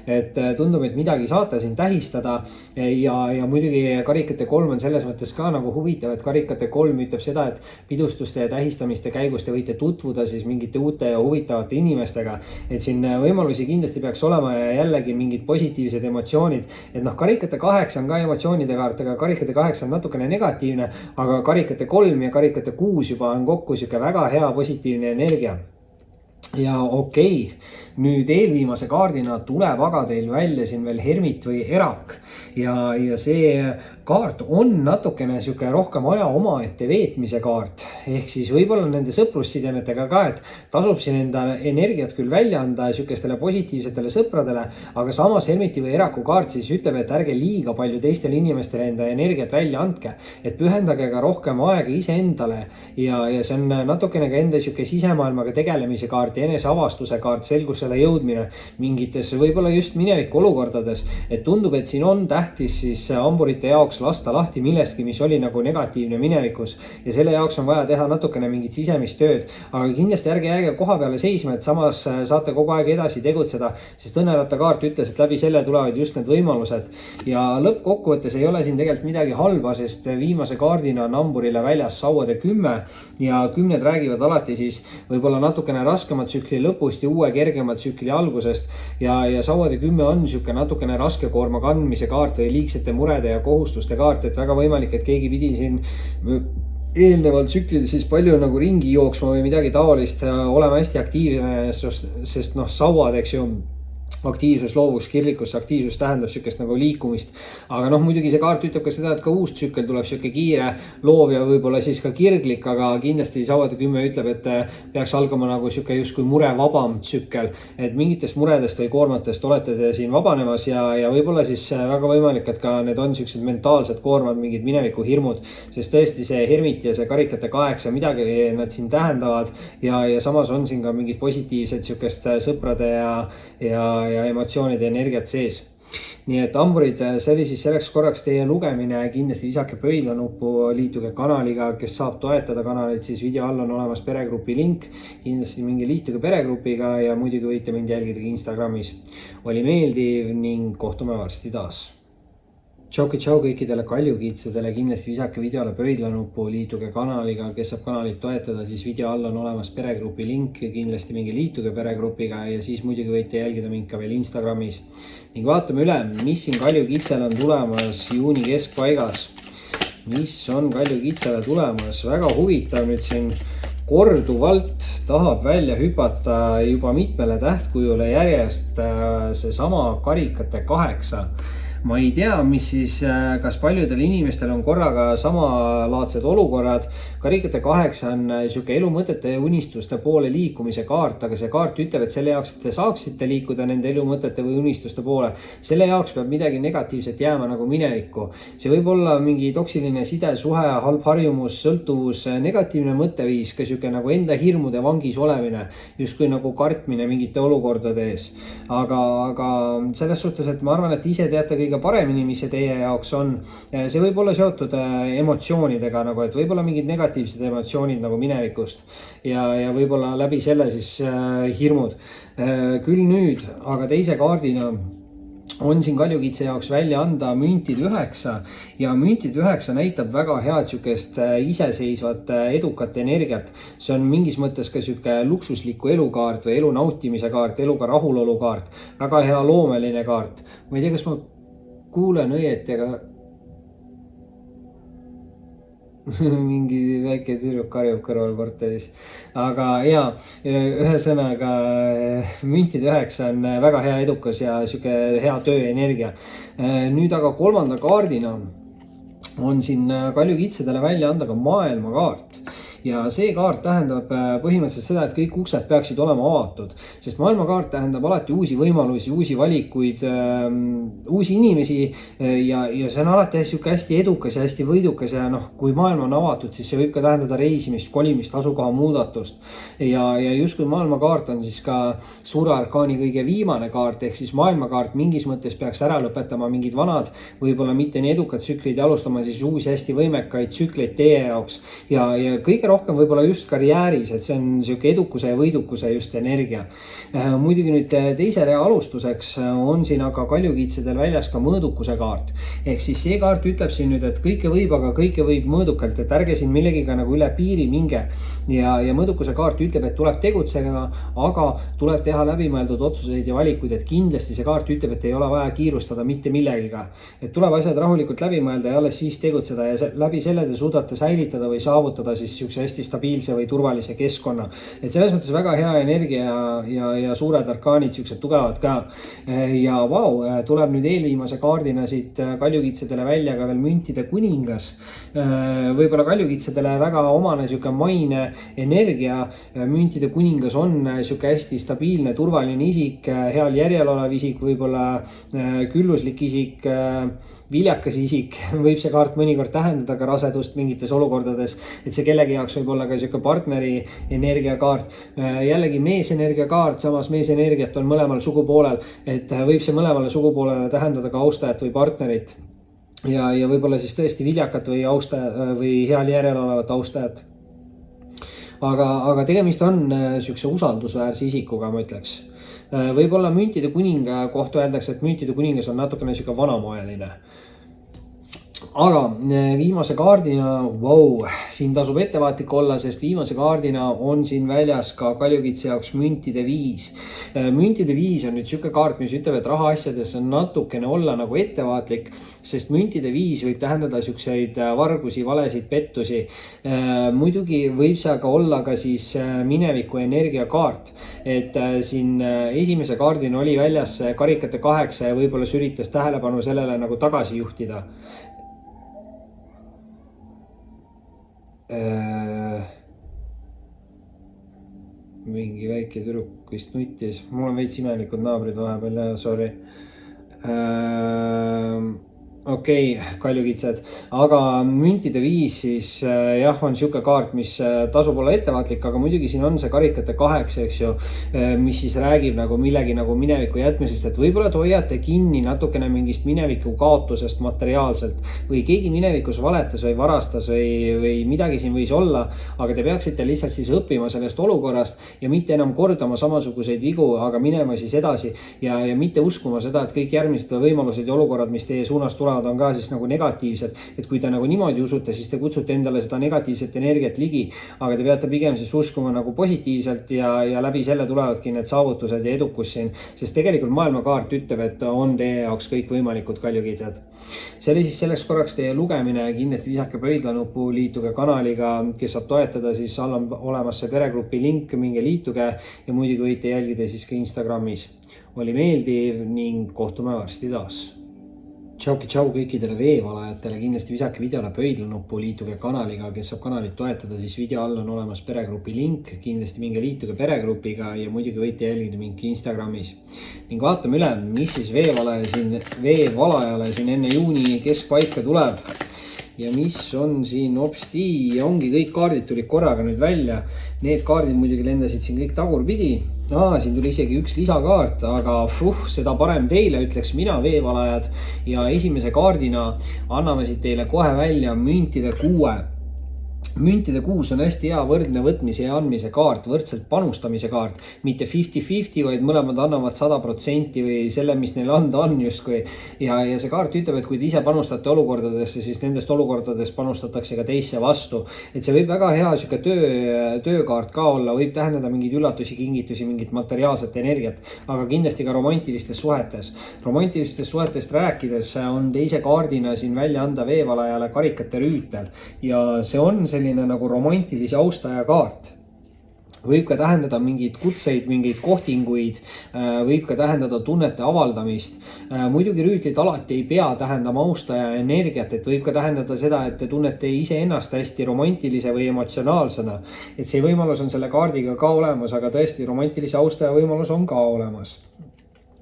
Speaker 1: et tundub, et midagi saate siin tähistada ja muidugi karikate 3 on selles mõttes ka nagu huvitav, et karikate 3 ütleb seda, et pidustuste ja tähistamiste käigus te võite tutvuda siis mingite uute ja huvitavate inimestega, et siin võimalusi kindlasti peaks olema ja jällegi mingid positiivsed emotsioonid, et noh, karikate 8 on ka emotsioonide kaart, aga karikate 8 on natukene negatiivne, aga karikate 3 ja karikate 6 juba on kokku siuke väga hea positiivne energia. Ja okei, nüüd eelviimase kaardina tuleb aga teil välja siin veel hermit või erak ja see kaart on natukene siuke rohkem aja omaette veetmise kaart, ehk siis võib-olla nende sõprussidemetega ka, et tasub siin enda energiat küll välja anda siukestele positiivsetele sõpradele, aga samas hermiti või eraku kaart siis ütleb, et ärge liiga palju teistele inimestele enda energiat välja andke, et pühendage ka rohkem aega iseendale ja see on natukene ka enda siuke sisemaailmaga tegelemise kaart, eneseavastuse kaart, selgusele jõudmine mingites võib-olla just mineviku olukordades, et tundub, et siin on tähtis siis hamburite jaoks lasta lahti millestki, mis oli nagu negatiivne minevikus ja selle jaoks on vaja teha natukene mingit sisemist tööd, aga kindlasti ärge jääge koha peale seisma, et samas saate kogu aeg edasi tegutseda, sest õnneratta kaart ütles, et läbi selle tulevad just need võimalused ja lõppkokkuvõttes ei ole siin tegelikult midagi halba, sest viimase kaardina on hamburile väljas sauade 10 ja 10 räägivad alati siis võib-olla natukene raskemat tsükli lõpust ja uue kergema tsükli algusest ja sauade 10 on siuke natukene raske koorma kandmise kaart või liigsete murede ja kohustuste kaart, et väga võimalik, et keegi pidi siin eelneval tsüklil siis palju nagu ringi jooksma või midagi taolist, olema hästi aktiivne, sest noh, sauad, eks ju, aktiivsus, loovus, kirglikus aktiivsus tähendab siukest nagu liikumist, aga noh, muidugi see kaart ütleb ka seda, et ka uus tsükkel tuleb siuke kiire, loov ja võib-olla siis ka kirglik, aga kindlasti sauade 10 ütleb, et peaks algama nagu siuke justkui murevabam tsükkel, et mingitest muredest või koormatest olete te siin vabanemas ja võib-olla siis väga võimalik, et ka need on siuksed mentaalsed koormad, mingid mineviku hirmud, sest tõesti see hermit ja see karikate 8, midagi nad siin tähendavad ja samas on siin ka mingid positiivsed siukest sõprade ja emotsioonide energiat sees. Nii et hamburid, see oli siis selleks korraks teie lugemine, kindlasti visake pöidlanuppu, liituge kanaliga, kes saab toetada kanalit, siis video all on olemas peregrupi link, kindlasti minge liituge peregrupiga ja muidugi võite mind jälgida Instagramis. Oli meeldiv ning kohtume varsti taas. Tšau kõikidele kaljukiitsadele, kindlasti visake videole pöidlanuppu, liituge kanaliga, kes saab kanalit toetada, siis video all on olemas peregrupi link, kindlasti minge liituge peregrupiga ja siis muidugi võite jälgida mind ka veel Instagramis. Ning vaatame üle, mis siin kaljukitsel on tulemas juuni keskpaigas. Mis on kaljukitsele tulemas? Väga huvitav nüüd siin korduvalt tahab välja hüpata juba mitmele tähtkujule järjest seesama karikate 8. Ma ei tea, mis siis, kas paljudel inimestel on korraga samalaadsed olukorrad. Karikate 8 on siuke elu mõtete ja unistuste poole liikumise kaart, aga see kaart ütleb, et selle jaoks, et te saaksite liikuda nende elu mõtete või unistuste poole, selle jaoks peab midagi negatiivset jääma nagu minevikku. See võib olla mingi toksiline side, suhe, halb harjumus, sõltuvus, negatiivne mõtteviis, ka siuke nagu enda hirmude vangis olemine, justkui nagu kartmine mingite olukordade ees. Aga selles suhtes, et ma arvan, et ise teate kõige paremini, mis see teie jaoks on. See võib olla seotud emotsioonidega, nagu, et võib olla mingid negatiivsed emotsioonid nagu minevikust ja võib-olla läbi selle siis hirmud. Küll nüüd, aga teise kaardina on siin kaljukitse jaoks välja anda müntid 9 ja müntid 9 näitab väga head siukest iseseisvat edukat energiat. See on mingis mõttes ka siuke luksusliku elukaart või elu nautimise kaart, eluga rahulolu kaart, väga hea loomeline kaart. Ma ei tea, kas ma kuulen õieti, aga mingi väike tüdruk karjub kõrval korteris. Aga jaa, ühesõnaga müntide 9 on väga hea edukas ja siuke hea tööenergia. Nüüd aga kolmanda kaardina on siin kaljukitsedele välja anda ka maailmakaart. Ja see kaart tähendab põhimõtteliselt seda, et kõik uksed peaksid olema avatud, sest maailmakaart tähendab alati uusi võimalusi, uusi valikuid, uusi inimesi ja see on alati hästi edukas ja hästi võidukas ja kui maailm on avatud, siis see võib ka tähendada reisimist, kolimist, asukoha muudatust. Ja just kui maailmakaart on siis ka suure arkaani kõige viimane kaart, ehk siis maailmakaart mingis mõttes peaks ära lõpetama mingid vanad, võib-olla mitte nii edukad tsüklid ja alustama siis uusi hästi võimekaid tsükleid teie jaoks ja kõige rohkem võib-olla just karjääris, et see on siuke edukuse ja võidukuse just energia. Muidugi nüüd teise rea alustuseks on siin aga kaljukitsedel väljas ka mõõdukuse kaart. Ehk siis see kaart ütleb siin nüüd, et kõike võib, aga kõike võib mõõdukalt, et ärge siin millegiga nagu üle piiri minge. Ja mõõdukuse kaart ütleb, et tuleb tegutseda, aga tuleb teha läbimõeldud otsuseid ja valikuid, et kindlasti see kaart ütleb, et ei ole vaja kiirustada mitte millegiga. Et tuleb asjad rahulikult läbi mõelda ja alles siis tegutseda ja läbi selle te suudate säilitada või saavutada siis hästi stabiilse või turvalise keskkonna. Et selles mõttes väga hea energia ja suured arkaanid, siuksed tugevad ka. Ja tuleb nüüd eelviimase kaardina siit kaljukitsedele välja ka veel müntide kuningas. Võib-olla kaljukitsedele väga omane siuke maine energia. Müntide kuningas on siuke hästi stabiilne, turvaline isik, heal järjel olev isik, võib-olla külluslik isik, viljakas isik. Võib see kaart mõnikord tähendada ka rasedust mingites olukordades, et see kellegi jaoks võib olla ka siuke partneri energiakaart. Jällegi meesenergiakaart, samas meesenergiat on mõlemal sugupoolel, et võib see mõlemale sugupoolele tähendada ka austajat või partnerit. Ja võib-olla siis tõesti viljakat või austajat või heal järjel olevat austajat. Aga tegemist on siukse usaldusväärse isikuga, ma ütleks. Võib-olla müntide kuninga kohta öeldakse, et müntide kuningas on natukene siuke vanamoeline. Aga viimase kaardina, siin tasub ettevaatlik olla, sest viimase kaardina on siin väljas ka kaljukitse jaoks müntide 5. Müntide 5 on nüüd siuke kaart, mis ütleb, et rahaasjades on natukene olla nagu ettevaatlik, sest müntide 5 võib tähendada siukseid vargusi, valesid, pettusi. Muidugi võib see aga olla ka siis mineviku energiakaart, et siin esimese kaardina oli väljas karikate 8 ja võib-olla see üritas tähelepanu sellele nagu tagasi juhtida. Mingi väike tüdruk vist nuttis, mul on veits imelikud naabrid vahepeal ja sorry. Okei, kaljukitsed, aga müntide 5 siis jah, on siuke kaart, mis tasub olla ettevaatlik, aga muidugi siin on see karikate 8, eks ju, mis siis räägib nagu millegi nagu mineviku jätmisest, et võib-olla te hoiate kinni natukene mingist mineviku kaotusest materiaalselt või keegi minevikus valetas või varastas või midagi siin võis olla, aga te peaksite lihtsalt siis õppima sellest olukorrast ja mitte enam kordama samasuguseid vigu, aga minema siis edasi ja mitte uskuma seda, et kõik järgmised võimalused ja olukorrad, mis teie suunas tulevad, on ka siis nagu negatiivsed, et kui te nagu niimoodi usute, siis te kutsute endale seda negatiivset energiat ligi, aga te peate pigem siis uskuma nagu positiivselt ja läbi selle tulevadki need saavutused ja edukus siin, sest tegelikult maailmakaart ütleb, et on teie jaoks kõik võimalikud kaljukitsed. See oli siis selleks korraks teie lugemine, kindlasti visake pöidlanupu, liituge kanaliga, kes saab toetada, siis all on olemas see peregrupi link, minge liituge ja muidugi võite jälgida siis ka Instagramis. Oli meeldiv ning kohtume varsti taas. Tšau kõikidele veevalajatele, kindlasti visake videole pöidlanupu, liituge kanaliga, kes saab kanalit toetada, siis video all on olemas peregrupi link, kindlasti minge liituge peregrupiga ja muidugi võite jälgida mind Instagramis. Ning vaatame üle, mis siis veevalajale siin enne juuni keskpaika tuleb ja mis on siin hopsti ja ongi kõik kaardid tulid korraga nüüd välja. Need kaardid muidugi lendasid siin kõik tagurpidi. Siin tuli isegi üks lisakaart, aga seda parem teile, ütleks mina veevalajad. Ja esimese kaardina anname siit teile kohe välja müntide 6. müntide 6 on hästi hea võrdne võtmise ja andmise kaart, võrdselt panustamise kaart, mitte 50-50, vaid mõlemad annavad 100% või selle, mis neil anda on justkui. Ja see kaart ütleb, et kui te ise panustate olukordadesse, siis nendest olukordadest panustatakse ka teisse vastu. Et see võib väga hea siuke töökaart ka olla, võib tähendada mingeid üllatusi, kingitusi, mingit materiaalset energiat, aga kindlasti ka romantilistes suhetes. Romantilistest suhetest rääkides on teise kaardina siin välja anda veevalajale karikate rüütel ja see on selline nagu romantilise austaja kaart. Võib ka tähendada mingeid kutseid, mingeid kohtinguid, võib ka tähendada tunnete avaldamist. Muidugi rüütlid alati ei pea tähendama austaja energiat, et võib ka tähendada seda, et te tunnete ise ennast hästi romantilise või emotsionaalsena. Et see võimalus on selle kaardiga ka olemas, aga tõesti romantilise austaja võimalus on ka olemas.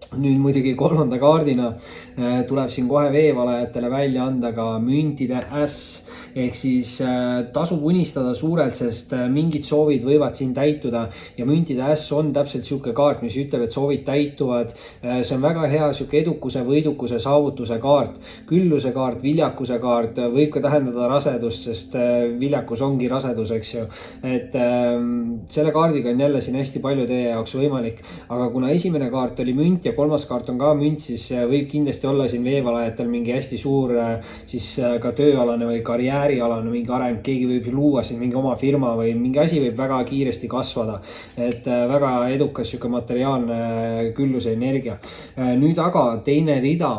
Speaker 1: Nüüd muidugi kolmanda kaardina tuleb siin kohe veevalajatele välja anda ka müntide äss. Ehk siis tasub unistada suurelt, sest mingid soovid võivad siin täituda ja müntide äss on täpselt siuke kaart, mis ütleb, et soovid täituvad. See on väga hea siuke edukuse, võidukuse, saavutuse kaart, külluse kaart, viljakuse kaart, võib ka tähendada rasedust, sest viljakus ongi rasedus, eks ju. Et selle kaardiga on jälle siin hästi palju teie jaoks võimalik, aga kuna esimene kaart oli münt ja kolmas kaart on ka münt, siis võib kindlasti olla siin veevalajatel mingi hästi suur siis ka tööalane või karjäärialane mingi areng, keegi võib luua siin mingi oma firma või mingi asi võib väga kiiresti kasvada. Et väga edukas siuke materiaalne külluse energia. Nüüd aga teine rida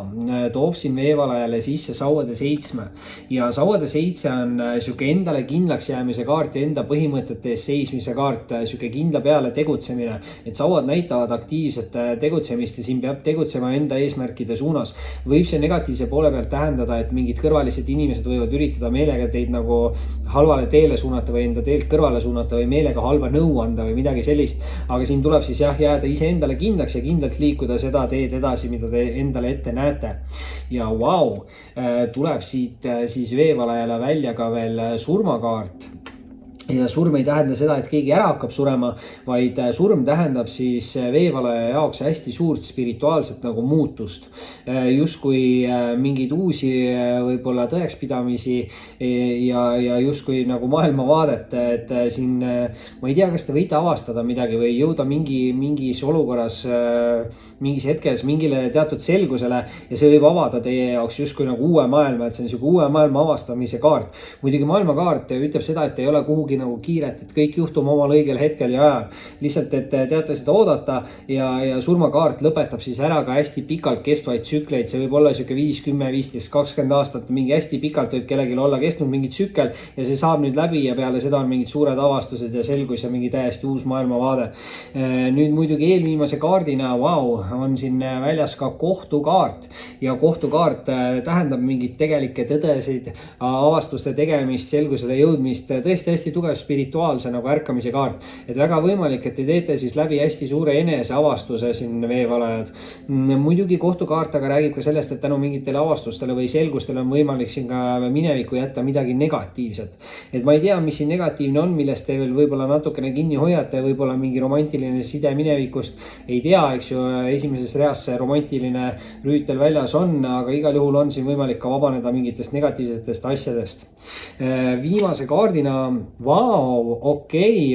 Speaker 1: toob siin veevalajale sisse sauade 7 ja sauade 7 on siuke endale kindlaks jäämise kaart ja enda põhimõtete ees seismise kaart, siuke kindla peale tegutsemine, et sauad näitavad aktiivset tegutsemist ja siin peab tegutsema enda eesmärkide suunas. Võib see negatiivse poole pealt tähendada, et mingid kõrvalised inimesed võivad üritada meelega teid nagu halvale teele suunata või enda teelt kõrvale suunata või meelega halba nõu anda või midagi sellist. Aga siin tuleb siis jääda ise endale kindlaks ja kindlalt liikuda seda teed edasi, mida te endale ette näete. Ja vau, tuleb siit siis veevalajale välja ka veel surmakaart. Ja surm ei tähenda seda, et keegi ära hakkab surema, vaid surm tähendab siis veevalaja jaoks hästi suurt spirituaalset nagu muutust. Justkui mingeid uusi võib-olla tõekspidamisi ja justkui nagu maailmavaadet, et siin ma ei tea, kas te võite avastada midagi või jõuda mingis olukorras, mingis hetkes mingile teatud selgusele ja see võib avada teie jaoks justkui nagu uue maailma, et see on siuke uue maailma avastamise kaart. Muidugi maailmakaart ütleb seda, et ei ole kuhugi nagu kiiret, et kõik juhtuma omal õigel hetkel ja ajal. Lihtsalt, et teate seda oodata ja surmakaart lõpetab siis ära ka hästi pikalt kestvaid tsükleid. See võib olla siuke 5, 10, 15, 20 aastat, mingi hästi pikalt võib kellelgi olla kestnud mingi tsükkel ja see saab nüüd läbi ja peale seda on mingid suured avastused ja selgus ja mingi täiesti uus maailmavaade. Nüüd muidugi eelviimase kaardina, on siin väljas ka kohtukaart ja kohtukaart tähendab mingit tegelikke tõdesid, avastuste tegemist, selgusele jõudmist, tõesti hästi tugev spirituaalse nagu ärkamise kaart. Et väga võimalik, et te teete siis läbi hästi suure eneseavastuse siin veevalajad. Muidugi kohtukaart aga räägib ka sellest, et tänu mingitele avastustele või selgustele on võimalik siin ka minevikku jätta midagi negatiivset. Et ma ei tea, mis siin negatiivne on, millest te veel võib-olla natukene kinni hoiate, võib-olla mingi romantiline side minevikust. Ei tea, eks ju, esimeses reas see romantiline rüütel väljas on, aga igal juhul on siin võimalik ka vabaneda mingitest negatiivsetest asjadest. Viimase kaardina,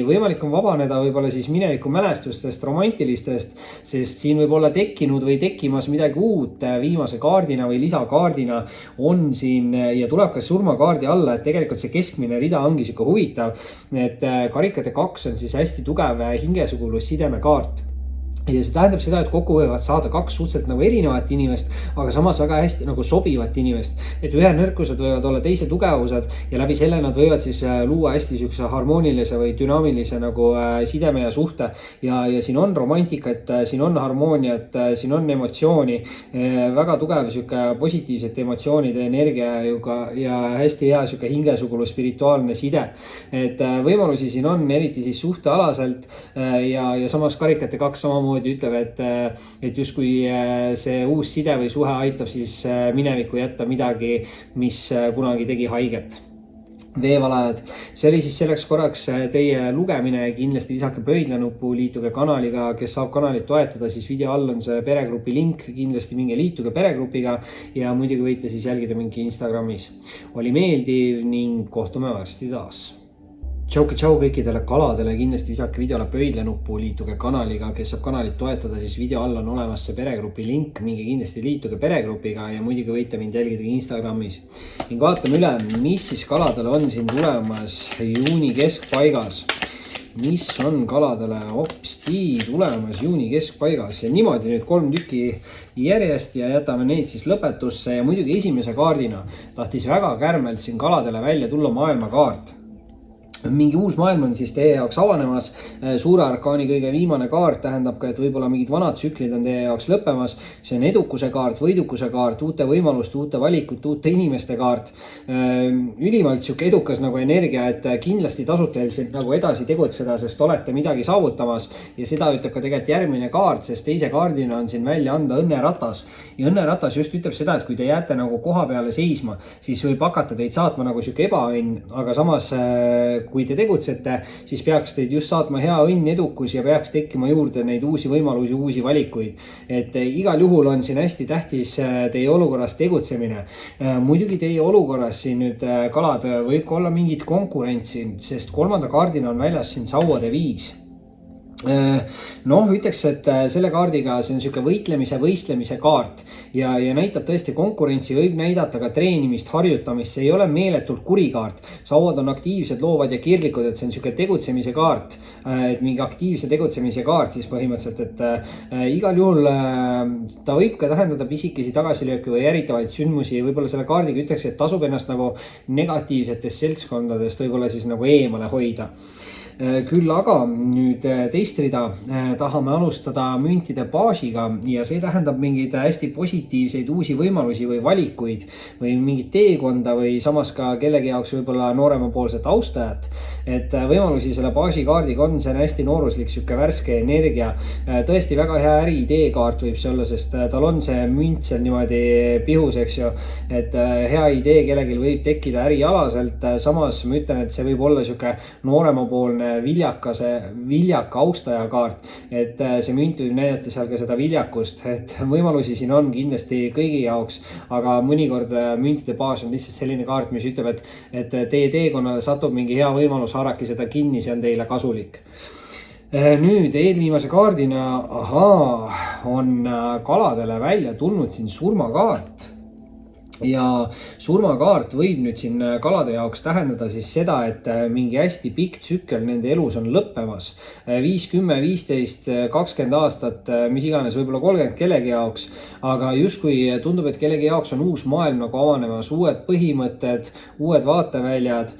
Speaker 1: võimalik on vabaneda võib-olla siis mineviku mälestustest, romantilistest, sest siin võib olla tekkinud või tekkimas midagi uut viimase kaardina või lisakaardina on siin ja tuleb ka surmakaardi alla, et tegelikult see keskmine rida ongi siuke huvitav, et karikate 2 on siis hästi tugev hingesugulus sidemekaart. Ja see tähendab seda, et kokku võivad saada 2 suhteliselt nagu erinevat inimest, aga samas väga hästi nagu sobivat inimest. Et ühe nõrkused võivad olla teise tugevused ja läbi selle nad võivad siis luua hästi siukse harmoonilise või dünaamilise nagu sideme ja suhte. Ja siin on romantikat, siin on harmooniat, siin on emotsiooni, väga tugev siuke positiivsete emotsioonide energia ja hästi hea siuke hingesugulu spirituaalne side. Et võimalusi siin on eriti siis suhtealaselt ja samas karikate 2 samamoodi ütleb, et justkui see uus side või suhe aitab siis minevikku jätta midagi, mis kunagi tegi haiget. Veevalajad, see oli siis selleks korraks teie lugemine, kindlasti lisake pöidlanupu, liituge kanaliga, kes saab kanalit toetada, siis video all on see peregrupi link, kindlasti minge liituge peregrupiga ja muidugi võite siis jälgida mingi Instagramis. Oli meeldiv ning kohtume varsti taas. Tšau kõikidele kaladele, kindlasti visake videole pöidlanuppu, liituge kanaliga, kes saab kanalit toetada, siis video all on olemas see peregrupi link, minge kindlasti liituge peregrupiga ja muidugi võite mind jälgida Instagramis. Ning vaatame üle, mis siis kaladele on siin tulemas juuni keskpaigas. Mis on kaladele hopsti tulemas juuni keskpaigas ja niimoodi nüüd 3 tükki järjest ja jätame neid siis lõpetusse ja muidugi esimese kaardina tahtis väga kärmelt siin kaladele välja tulla maailmakaart. Mingi uus maailm on siis teie jaoks avanemas, suure arkaani kõige viimane kaart tähendab ka, et võib-olla mingid vanad tsüklid on teie jaoks lõppemas, see on edukuse kaart, võidukuse kaart, uute võimaluste, uute valikute, uute inimeste kaart, ülimalt siuke edukas nagu energia, et kindlasti tasub teil siin nagu edasi tegutseda, sest olete midagi saavutamas ja seda ütleb ka tegelikult järgmine kaart, sest teise kaardina on siin välja anda õnneratas ja õnneratas just ütleb seda, et kui te jääte nagu koha peale seisma, siis võib hakata teid saatma nagu siuke ebaõnn, aga samas kui te tegutsete, siis peaks teid just saatma hea õnn, edukus ja peaks tekkima juurde neid uusi võimalusi, uusi valikuid. Et igal juhul on siin hästi tähtis teie olukorras tegutsemine. Muidugi teie olukorras siin nüüd kalad võib ka olla mingit konkurentsi, sest 3. kaardina on väljas siin sauade 5. Noh, ütleks, et selle kaardiga see on siuke võitlemise, võistlemise kaart ja näitab tõesti konkurentsi, võib näidata ka treenimist, harjutamist, see ei ole meeletult kuri kaart. Sauad on aktiivsed, loovad ja kirglikud, et see on siuke tegutsemise kaart, et mingi aktiivse tegutsemise kaart siis põhimõtteliselt, et igal juhul ta võib ka tähendada pisikesi tagasilööke või järitavaid sündmusi, võib-olla selle kaardiga ütleks, et tasub ennast nagu negatiivsetest seltskondadest võib-olla siis nagu eemale hoida. Küll aga nüüd teist rida tahame alustada müntide baasiga ja see tähendab mingeid hästi positiivseid uusi võimalusi või valikuid või mingit teekonda või samas ka kellegi jaoks võib-olla nooremapoolset austajat. Et võimalusi selle baasikaardiga on, see on hästi nooruslik, siuke värske energia. Tõesti väga hea äriidee kaart võib see olla, sest tal on see münt seal niimoodi pihus, eks ju, et hea idee kellelgi võib tekkida ärialaselt. Samas ma ütlen, et see võib olla siuke nooremapoolne viljaka austaja kaart, et see münt võib näidata seal ka seda viljakust, et võimalusi siin on kindlasti kõigi jaoks, aga mõnikord müntide baas on lihtsalt selline kaart, mis ütleb, et teie teekonnale satub mingi hea võimalus, haarake seda kinni, see on teile kasulik. Nüüd eelviimase kaardina on kaladele välja tulnud siin surmakaart. Ja surmakaart võib nüüd siin kalade jaoks tähendada siis seda, et mingi hästi pikk tsükkel nende elus on lõppemas. 5, 10, 15, 20 aastat, mis iganes, võib-olla 30 kellegi jaoks, aga justkui tundub, et kellegi jaoks on uus maailm nagu avanemas, uued põhimõtted, uued vaateväljad,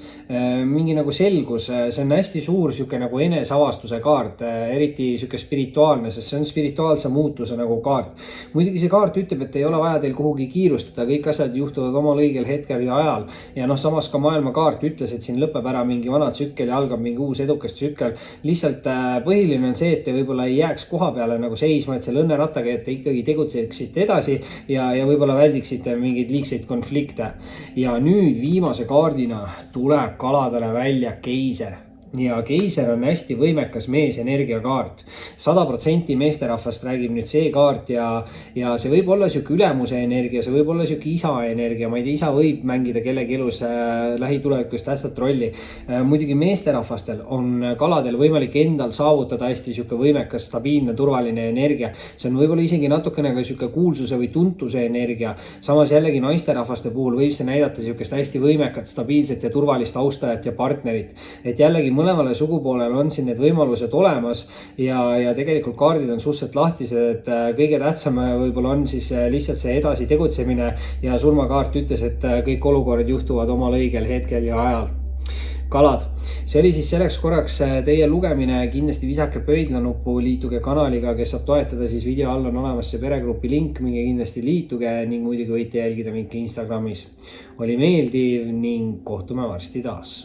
Speaker 1: mingi nagu selgus, see on hästi suur siuke nagu eneseavastuse kaart, eriti siuke spirituaalne, sest see on spirituaalse muutuse nagu kaart. Muidugi see kaart ütleb, et ei ole vaja teil kuhugi kiirustada, kõik asjad juhtuvad omal õigel hetkel ja ajal. Ja noh, samas ka maailmakaart ütles, et siin lõpeb ära mingi vana tsükkel ja algab mingi uus edukas tsükkel. Lihtsalt põhiline on see, et te võib-olla ei jääks koha peale nagu seisma, et selle õnnerattaga, et te ikkagi tegutseksite edasi ja võib-olla väldiksite mingeid liigseid konflikte. Ja nüüd viimase kaardina tuleb kaladele välja keiser. Ja keiser on hästi võimekas meesenergia kaart. 100% meesterahvast räägib nüüd see kaart ja see võib olla siuke ülemuse energia, see võib olla siuke isa energia, ma ei tea, isa võib mängida kellegi elus lähitulevikus tähtsat rolli. Muidugi meesterahvastel on kaladel võimalik endal saavutada hästi siuke võimekas, stabiilne, turvaline energia. See on võib-olla isegi natukene ka siuke kuulsuse või tuntuse energia. Samas jällegi naisterahvaste puhul võib see näidata siukest hästi võimekat, stabiilset ja turvalist austajat ja partnerit. Et jällegi mõlemale sugupoolel on siin need võimalused olemas ja tegelikult kaardid on suhteliselt lahtised, et kõige tähtsam võib-olla on siis lihtsalt see edasi tegutsemine ja surmakaart ütles, et kõik olukorrad juhtuvad omal õigel hetkel ja ajal. Kalad, see oli siis selleks korraks teie lugemine, kindlasti visake pöidlanuppu, liituge kanaliga, kes saab toetada, siis video all on olemas see peregrupi link, minge kindlasti liituge ning muidugi võite jälgida mind Instagramis. Oli meeldiv ning kohtume varsti taas.